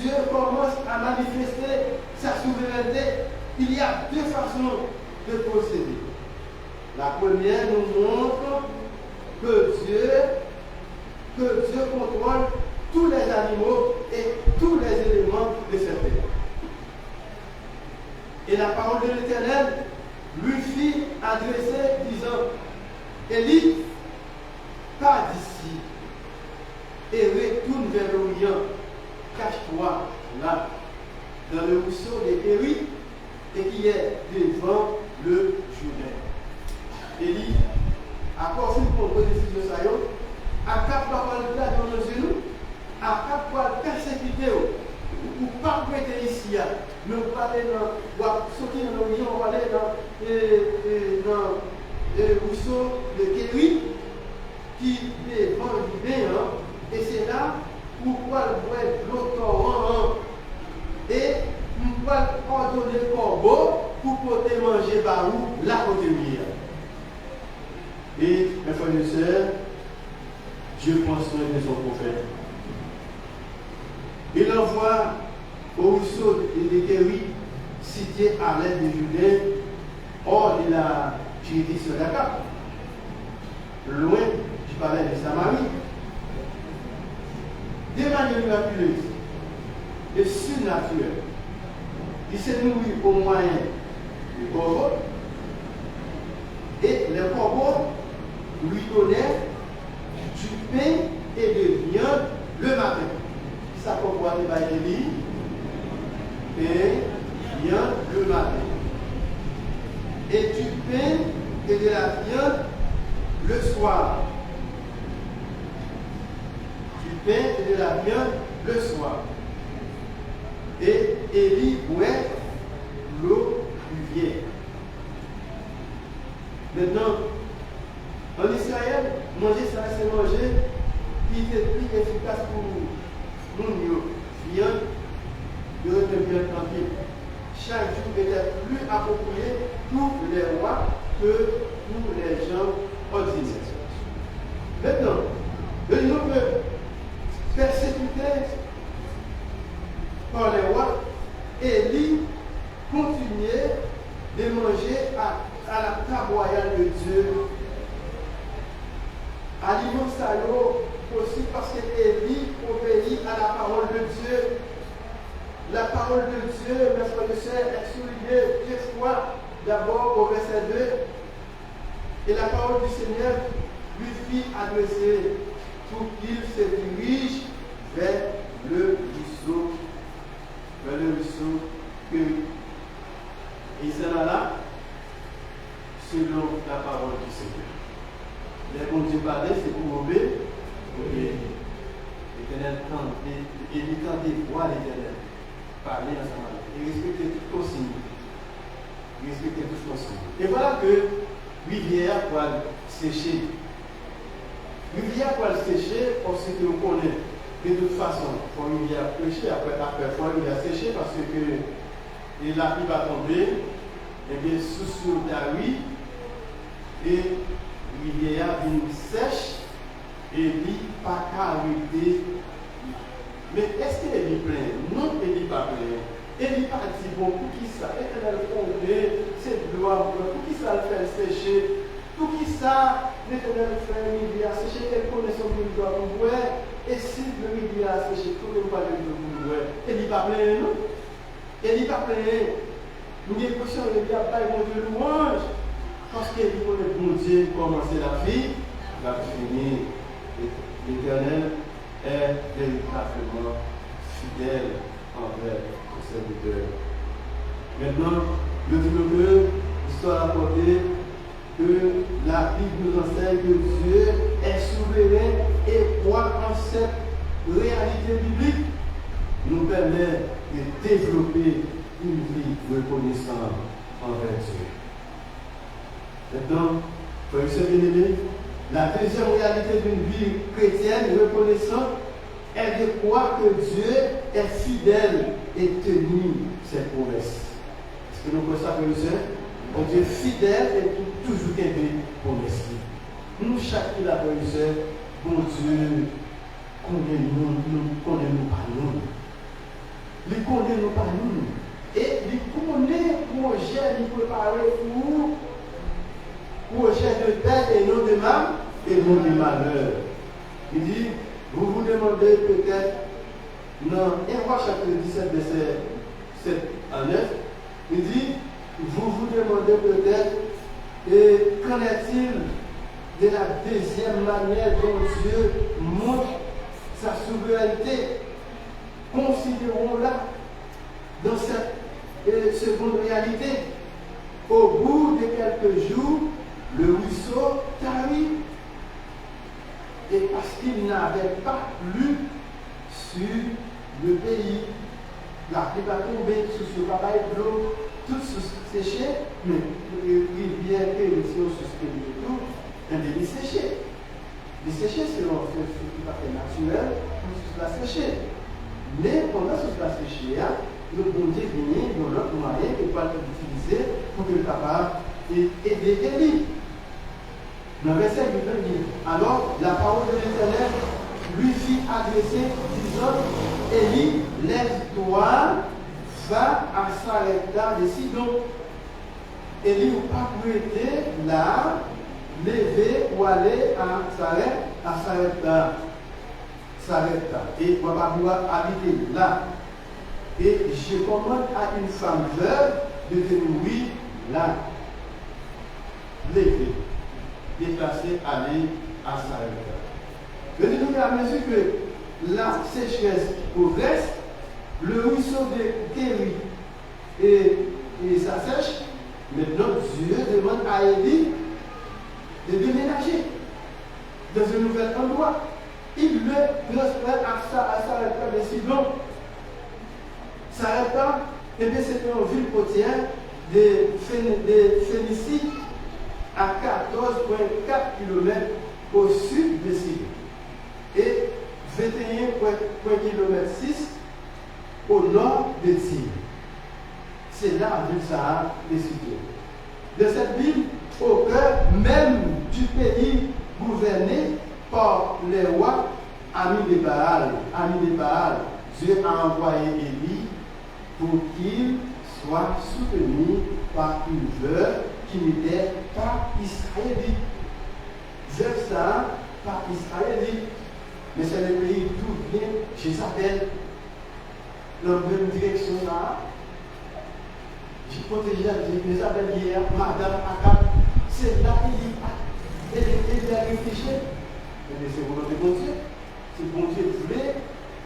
Dieu commence à manifester sa souveraineté. Il y a 2 façons de procéder. La première nous montre que Dieu contrôle tous les animaux et tous les éléments de cette terre. Et la parole de l'Éternel lui fit adresser, disant, Élie, pars d'ici et retourne vers l'Orient, cache-toi là, dans le ruisseau des Kéry, et qui est devant le Jourdain. Élie, à cause de la décision, à cap pas le plat dans nos genoux, à cap pas persécuter, ou pas prêter ici, nous parler dans, sortir dans l'Orient, on va aller dans le ruisseau de Kéry, qui est devant le Jourdain, et c'est là où on va boire l'eau torrent, et on va ordonner le corbeau pour porter manger par où la côté mire. Et mes frères et sœurs, Dieu prend soin de son prophète. Il envoie au ruisseau de Kéry, situé à l'est de Jourdain, hors de la juridiction d'Akab, loin du palais de Samarie, de manière miraculeuse et surnaturelle. Il s'est nourri au moyen du corbeau, et les corbeaux lui donnaient du pain et de viande le matin. Ça comprend les Élie. et du pain et de la viande le soir. Du pain et de la viande le soir. Et Élie boit l'eau du vieil. Maintenant, en Israël, manger ça, c'est manger qui est plus efficace pour nous. Viande, de viande tranquille. Chaque jour était plus approprié pour les rois que pour les gens ordinaires. Maintenant, de nouveau persécuté par les rois, Élie continuait de manger à la table royale de Dieu. Aliment ça aussi parce que Élie obéit à la parole de Dieu. La parole de Dieu, mes frères et sœurs, est soulignée deux fois. D'abord au verset 2. Et la parole du Seigneur lui fit adresser pour qu'il se dirige vers le ruisseau. Vers le ruisseau que il sera là selon la parole du Seigneur. Les bon Dieu parlait, c'est pour obéir. L'Éternel et l'éternel des voix l'Éternel. Parler ensemble. Et respecter tout consigne. Respecter tout consigne. Et voilà que rivière va sécher. Rivière va sécher parce que nous connaissons. De toute façon, quand une rivière pêcher, après fois, il va sécher parce que la pluie va tomber. Et bien, sous la rue, et rivière vient sèche, et dit pas qu'à arrêter. Mais est-ce qu'elle est pleine? Non, elle n'est pas pleine. Elle n'est pas dit, bon, pour qui ça? Éternel fondé, c'est gloire, pour qui ça le fait sécher? Pour qui ça, l'Éternel fait une rivière sécher? Elle connaît son gloire pour boire. Et si le rivière séché, tout le monde va le boire. Elle n'est pas pleine, non? Elle n'est pas pleine. Nous avons l'impression de dire, mon Dieu, louange. Parce qu'elle connaît bon Dieu, commencer la vie, va finir. L'Éternel est véritablement fidèle envers ses serviteurs. Maintenant, le développeur, l'histoire rapportée que la Bible nous enseigne que Dieu est souverain et croire en cette réalité biblique nous permet de développer une vie reconnaissante envers Dieu. Maintenant, frères et sœurs bien-aimés, la deuxième réalité d'une vie chrétienne reconnaissante est de croire que Dieu est fidèle et tenir ses promesses. Est-ce que nous croyons ça, frères et sœurs? Un Dieu fidèle et toujours aimé promesses. Nous, chacun la frères et sœurs, bon Dieu, connaît-nous par nous. Il connaît nous par nous. Et il connaît le projet qu'il prépare pour nous. Projet de paix et non de mal et non de malheur. Il dit, vous vous demandez peut-être, dans 1 Roi chapitre 17, verset 7 à 9, il dit, vous vous demandez peut-être, et qu'en est-il de la deuxième manière dont Dieu montre sa souveraineté? Considérons-la dans cette seconde réalité. Au bout de quelques jours, le ruisseau tarit, et parce qu'il n'avait pas plu sur le pays, la pluie va tomber sur ce travail de l'eau, tout séché, mais les rivières et les eaux sur ce pays de tout, il est séché. Les sécher, c'est un fait tout à fait naturel pour la sécher. Mais pendant ce la sécher, le bon Dieu vient dans l'autre moyen qu'il va utiliser pour que le papa aider Élie. Dans le verset 8, il dit, alors la parole de l'Éternel lui fit adresser, disant, Élie, lève-toi, va à Sarepta de Sidon. Élie n'a pas pu être là, lever ou aller à Sarepta. Et on va pouvoir habiter là. Et je commande à une femme veuve de venir là, lever, déplacer, aller à Sarepta. Mais nous à mesure que la sécheresse progresse, le ruisseau de Kéry et ça sèche, maintenant Dieu Élie de déménager dans un nouvel endroit. Il le transfère à Sarepta de Sidon. Sarepta, c'était une ville côtière de Phénicie à 14,4 km au sud de Sidon et 21,6 km au nord de Tyr. C'est là la ville Sahara de Sidon. De cette ville, au cœur même du pays gouverné par les rois amis de Baal, Dieu a envoyé Élie pour qu'il soit soutenu par une veuve qui n'était pas israélite. Veuve ça, pas israélite. Mais c'est le pays d'où vient Jézabel. Dans la même direction là. J'ai protégé Jézabel hier, Madame Akab. C'est là qu'il a réfléchi. Mais c'est volonté de Dieu. Si bon Dieu voulait,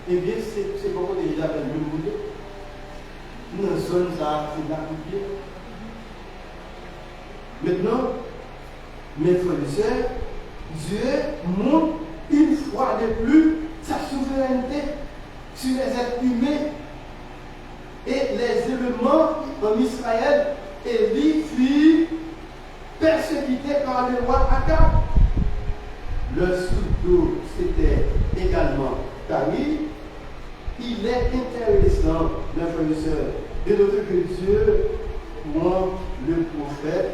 eh bien c'est pour protéger Jézabel le monde. Dans la zone, ça il faut la couper. Maintenant, mes frères et sœurs, Dieu montre une fois de plus sa souveraineté sur les êtres humains et les éléments en Israël. Élie fut persécuté par le roi Akab. Le sous-dos, c'était également Taï. Il est intéressant, mes frères et sœurs, de noter que Dieu prend le prophète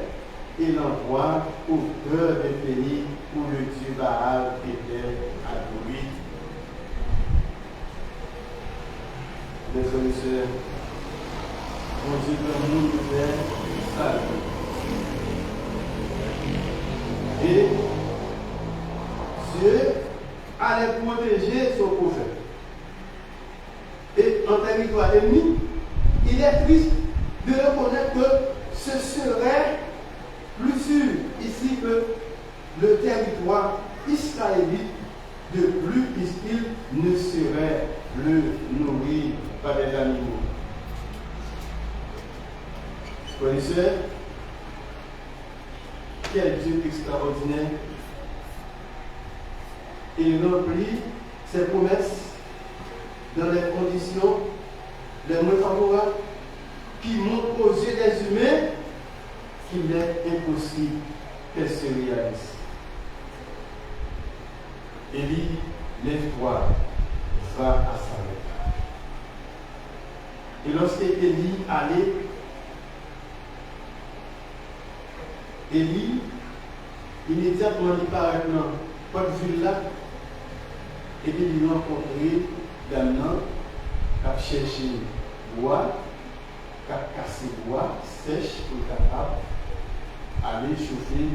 et l'envoie au cœur des pays où le dieu Baal était adoré. Mes frères et sœurs, mon Dieu dans le monde fait ça. Et Dieu allait protéger son prophète. Et en territoire ennemi, il est triste de reconnaître que ce serait plus sûr ici que le territoire israélite, de plus puisqu'il ne serait plus nourri par des animaux. Frères et sœurs, quel Dieu extraordinaire! Il remplit ses promesses dans les conditions les moins favorables qui montrent aux yeux des humains qu'il est impossible qu'elles se réalisent. Élie, lève-toi, va à Sarepta. Et lorsque Élie allait, Élie, immédiatement, il paraît dans cette ville-là, et puis il a rencontré Damnan qui a cherché bois, qui a cassé bois sèche pour capable aller chauffer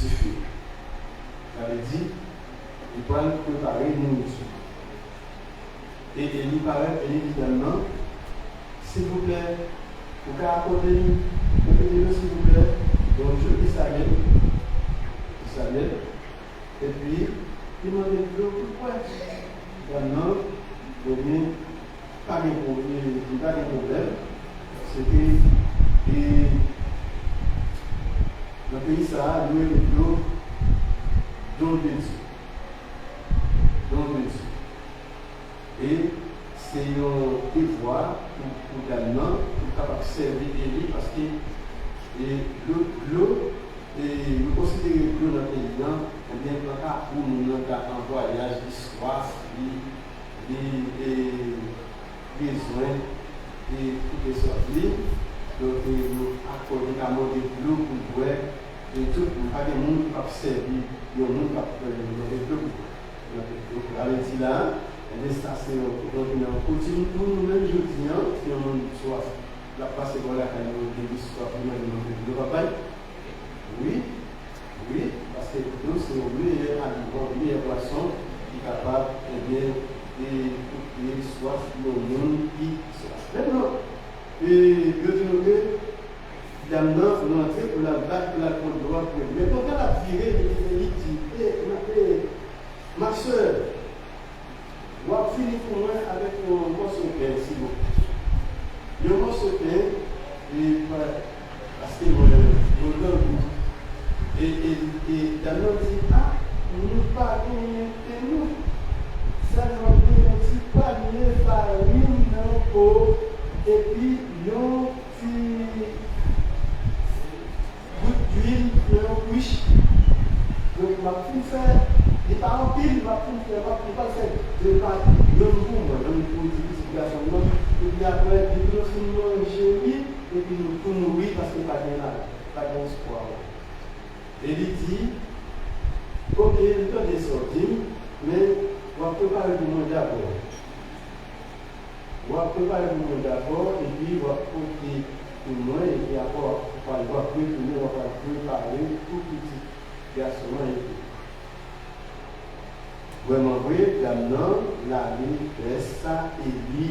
du feu. Ça veut dire il doit préparer une nourriture. Et il paraît évidemment, s'il vous plaît, vous pouvez accorder s'il vous plaît. Donc je dis Samuel, et puis il m'a dit pourquoi maintenant, il n'y a pas de problème. C'est que dans le pays Sahara, nous avons de l'eau dans le et c'est un devoir pour Damnan pour capable servir Élie parce que l'eau, nous considérons l'eau dans le pays, on vient pour nous en voyage, soif, des besoins et toutes les sorties. Donc, nous accordons notamment de l'eau pour boire et tout, pas de monde qui va servir, il y a un monde qui va faire de l'eau. Donc, avec là, donc, on continue pour nous-mêmes, je dis, si on a soif, la passe est voilà, quand on a soif, nous papa. Oui, parce que nous, c'est le meilleur aliment, le meilleur poisson qui est capable de soif, le monde qui soif. Maintenant, et je dis que Damnan, on a fait pour la blague, pour la droit, mais quand elle a viré, il dit, ma soeur, on va finir pour moi avec un morceau de pain, si vous. Il y a un morceau de pain, et parce que mon Et Daniel dit, ah, nous pas gagner que nous. Ça nous dit, un petit panier farine dans l'eau, et puis, un petit goutte d'huile dans une couche. Donc, ma fille fait, il n'est pas en pile, ma fille fait, ma fille pas fait. Je ne vais pas dire, dans une multiplication. Et puis après, nous finissons manger, et puis nous tout mourir parce qu'il n'y a pas d'espoir. Et il dit, ok, le temps est sorti, mais on va préparer le monde d'abord. On va préparer le monde d'abord, et puis on va porter tout le monde, et puis après, on va préparer tout petit garçon et tout. Vraiment, oui, maintenant, la vie reste ça, et lui,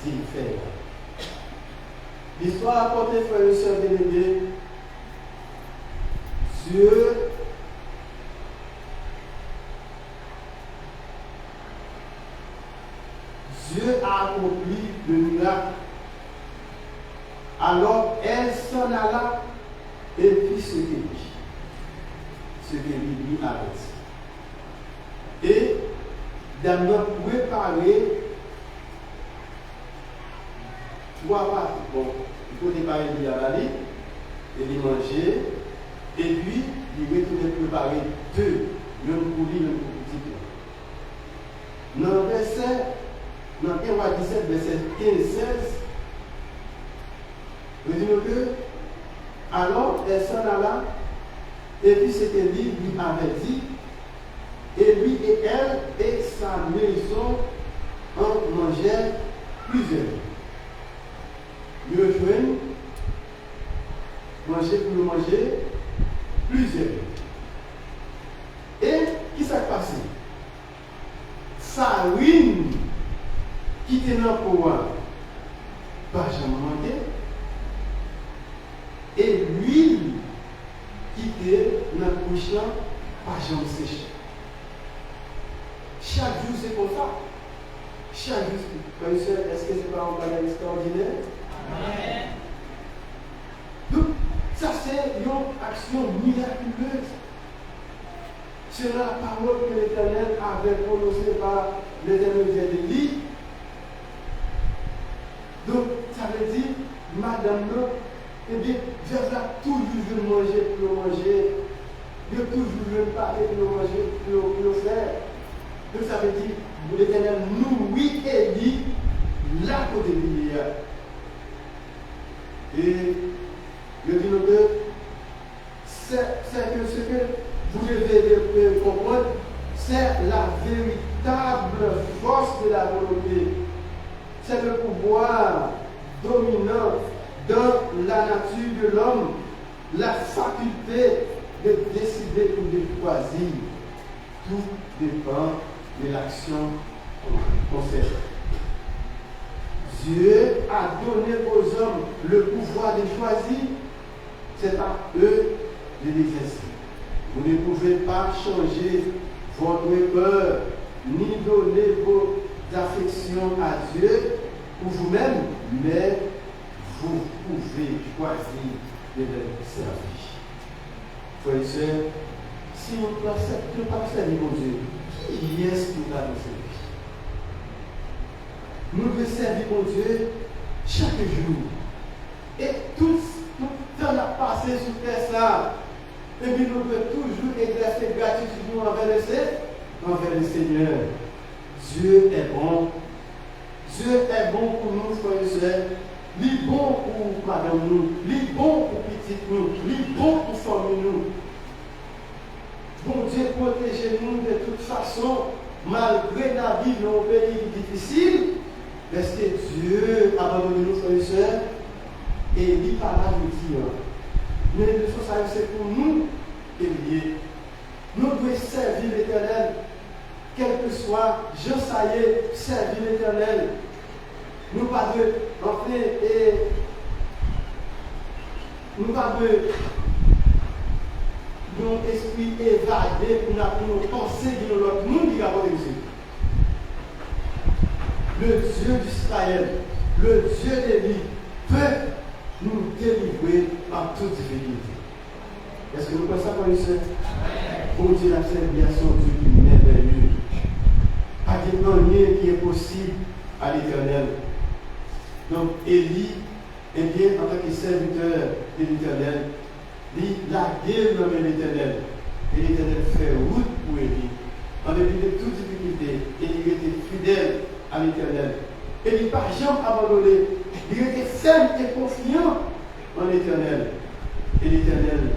dit faire. L'histoire apportée frère et sœur bien-aimés, Dieu a accompli le miracle. Alors elle s'en alla et fit ce que lui avait dit. Et d'abord préparer 3 parties. Bon, il faut préparer lui à la lit et lui manger. Et puis, il retourne préparer 2, l'un pour lui, l'un pour petit peu. Dans le verset, dans 1 roi 17, verset 15-16, nous disons que, alors elle s'en alla, et puis ce que lui avait dit, et lui et elle et sa maison en mangeaient plusieurs. Ils rejoignent, manger pour manger, plusieurs. Et qui s'est passé? Sa ruine qui était dans le pouvoir, pas jamais manqué. Et l'huile qui était dans le couche, pas jamais séché. Chaque jour c'est comme ça. Chaque jour, est-ce que c'est pas un bagage extraordinaire? Amen. Donc, ça c'est une action miraculeuse. C'est la parole que l'Éternel avait prononcée par l'intermédiaire d'Élie. Donc, ça veut dire, madame, eh bien, Dieu a toujours manger pour manger. Dieu a toujours parler pour manger, pour faire. Donc, ça veut dire, l'Éternel nous, oui, Élie, là côté de l'hier. Et je dis que c'est que ce que vous devez comprendre, c'est la véritable force de la volonté. C'est le pouvoir dominant dans la nature de l'homme, la faculté de décider ou de choisir. Tout dépend de l'action qu'on fait. Dieu a donné aux hommes le pouvoir de choisir, c'est à eux de l'exercer. Vous ne pouvez pas changer votre peur, ni donner vos affections à Dieu pour vous-même, mais vous pouvez choisir de le servir. Frères et sœurs, si on ne peut pas servir mon Dieu, qui est-ce qui va nous servir? Nous devons servir mon Dieu chaque jour. Et tout le temps à passer sur terre ça. Et puis nous devons toujours exercer gratitude envers le Seigneur. Dieu est bon. Dieu est bon pour nous, frères et sœurs. Il est bon pour madame nous. Il est bon pour petite nous. Il est bon pour famille nous. Bon Dieu protégez-nous de toute façon, malgré la vie dans un pays difficile. Parce que Dieu a abandonné nous, frères et sœurs, et il dit par là, nous dire. Mais le chose, c'est pour nous qu'il y est. Nous devons servir l'Éternel, quel que soit, je sais, servir l'Éternel. Nous pas de rentrer et nous pas de nos esprits évadés pour nous penser de l'autre monde qui a Dieu. Le Dieu d'Israël, le Dieu d'Élie, peut nous délivrer par toute difficulté. Est-ce que nous pensons frères et sœurs? Pour Dieu la servi à son Dieu qui est merveilleux. Pas de rien qui est possible à l'Éternel. Donc Élie, eh bien, en tant que serviteur de l'Éternel, il la guerre dans l'Éternel. Et l'Éternel fait route pour Élie. En dépit de toute difficulté, Élie était fidèle à l'Éternel. Et il n'a pas jamais abandonné. Il était ferme et confiant en l'Éternel. Et l'Éternel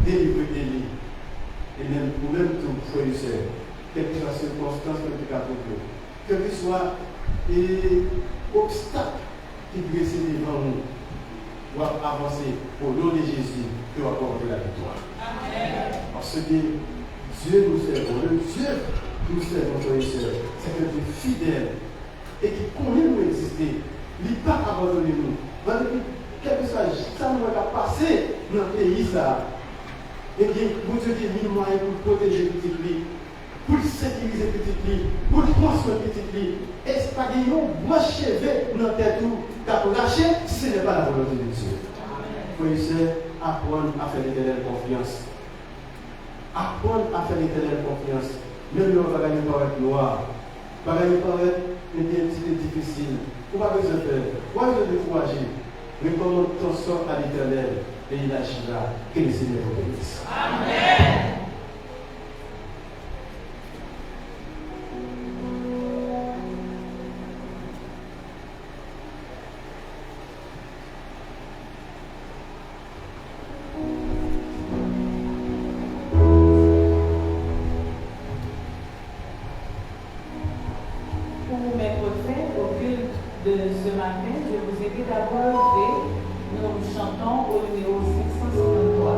délivre Élie. Et même pour même tout, frères et sœurs, quelle que soit la circonstance que tu as trouvé, quel que soit l'obstacle qui dresse devant nous, doit avancer au nom de Jésus pour apporter la victoire. Amen. Parce que Dieu nous sert, le Dieu nous sert, frères et sœurs, c'est un Dieu fidèle et qui connaît nous exister. Il n'a pas abandonné nous. Quel que soit ça nous a passé dans le pays, ça. Eh bien, vous Dieu a mis moyen pour protéger petit lit, pour sécuriser petit lit, pour construire petit lit. Et ce n'est pas des noms, moi cheveux dans la tête où tu as lâché, ce n'est pas la volonté de Dieu. Frères et sœurs, apprendre à faire l'éternelle confiance. Apprendre à faire l'éternelle confiance. Même le bagage paraît noir, bagage paraît un petit peu difficile. Pourquoi besoin de faire? Pourquoi besoin de décourager? Mais comment ton sort à l'éternel et il agira, que le Seigneur vous bénisse. Amen. Pour mettre fin au culte de ce matin, je vous invite à vous lever. Nous chantons au numéro 653.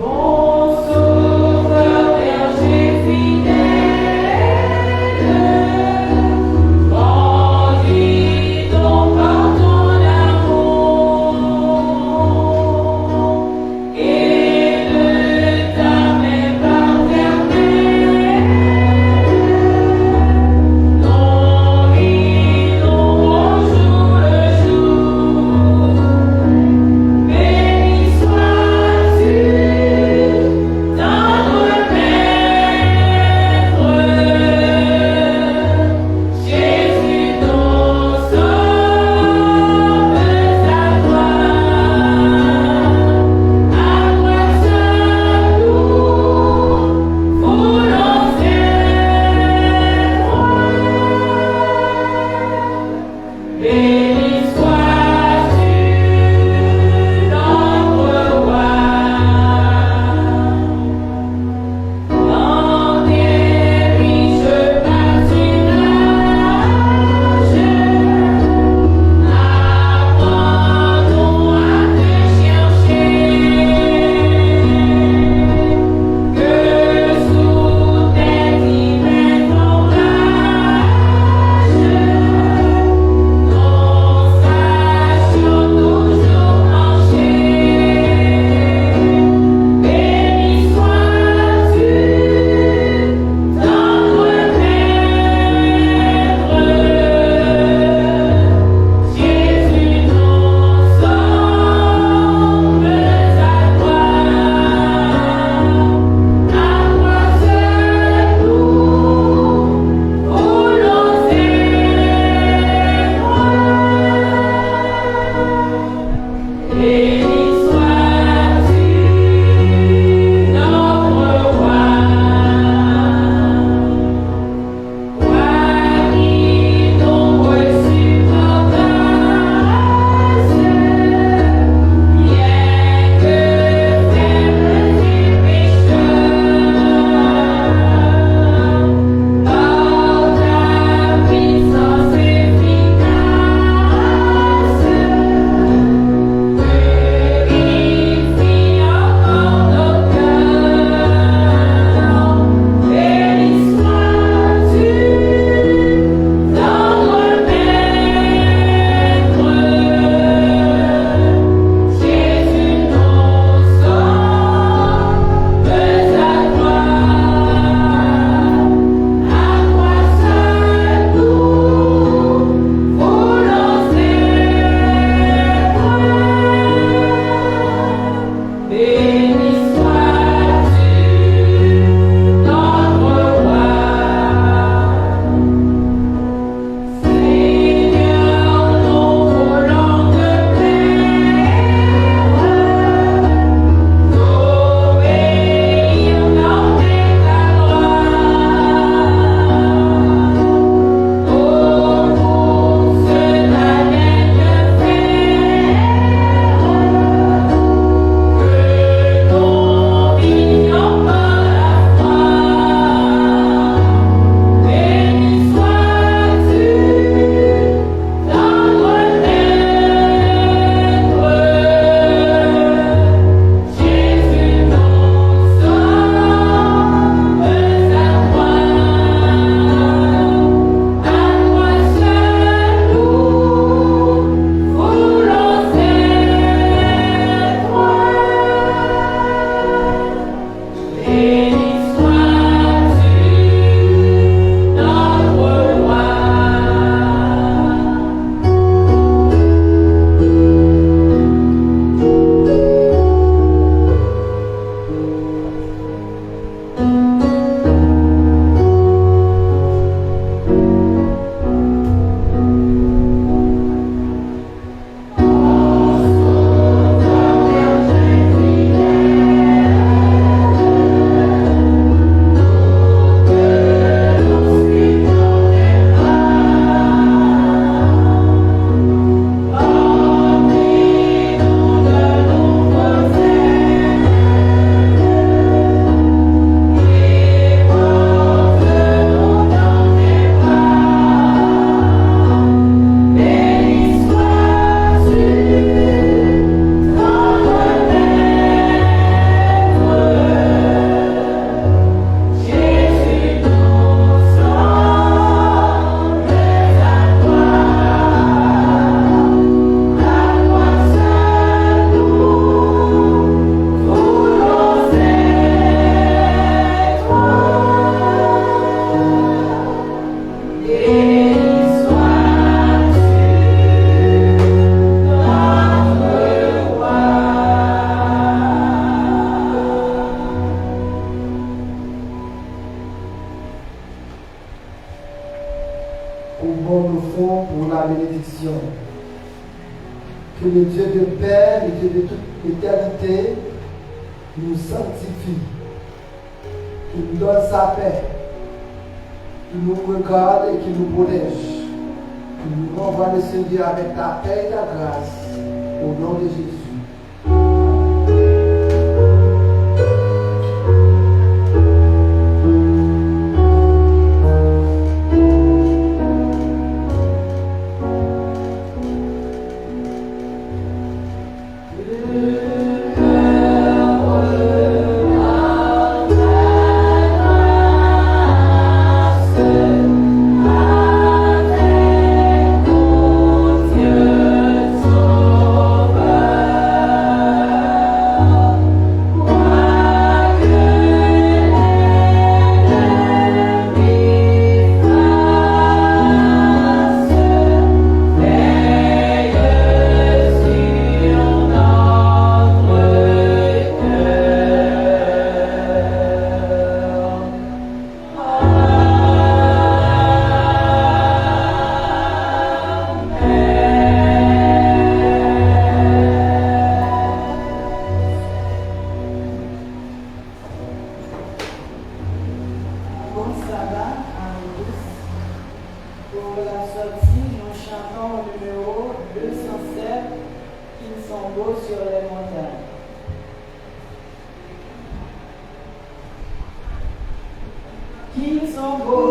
Oh bénédiction. Que le Dieu de paix, le Dieu de toute éternité, nous sanctifie, qui nous donne sa paix, qui nous regarde et qui nous protège, qui nous renvoie le Seigneur avec ta paix et ta grâce, au nom de Jésus. Qu'ils sont beaux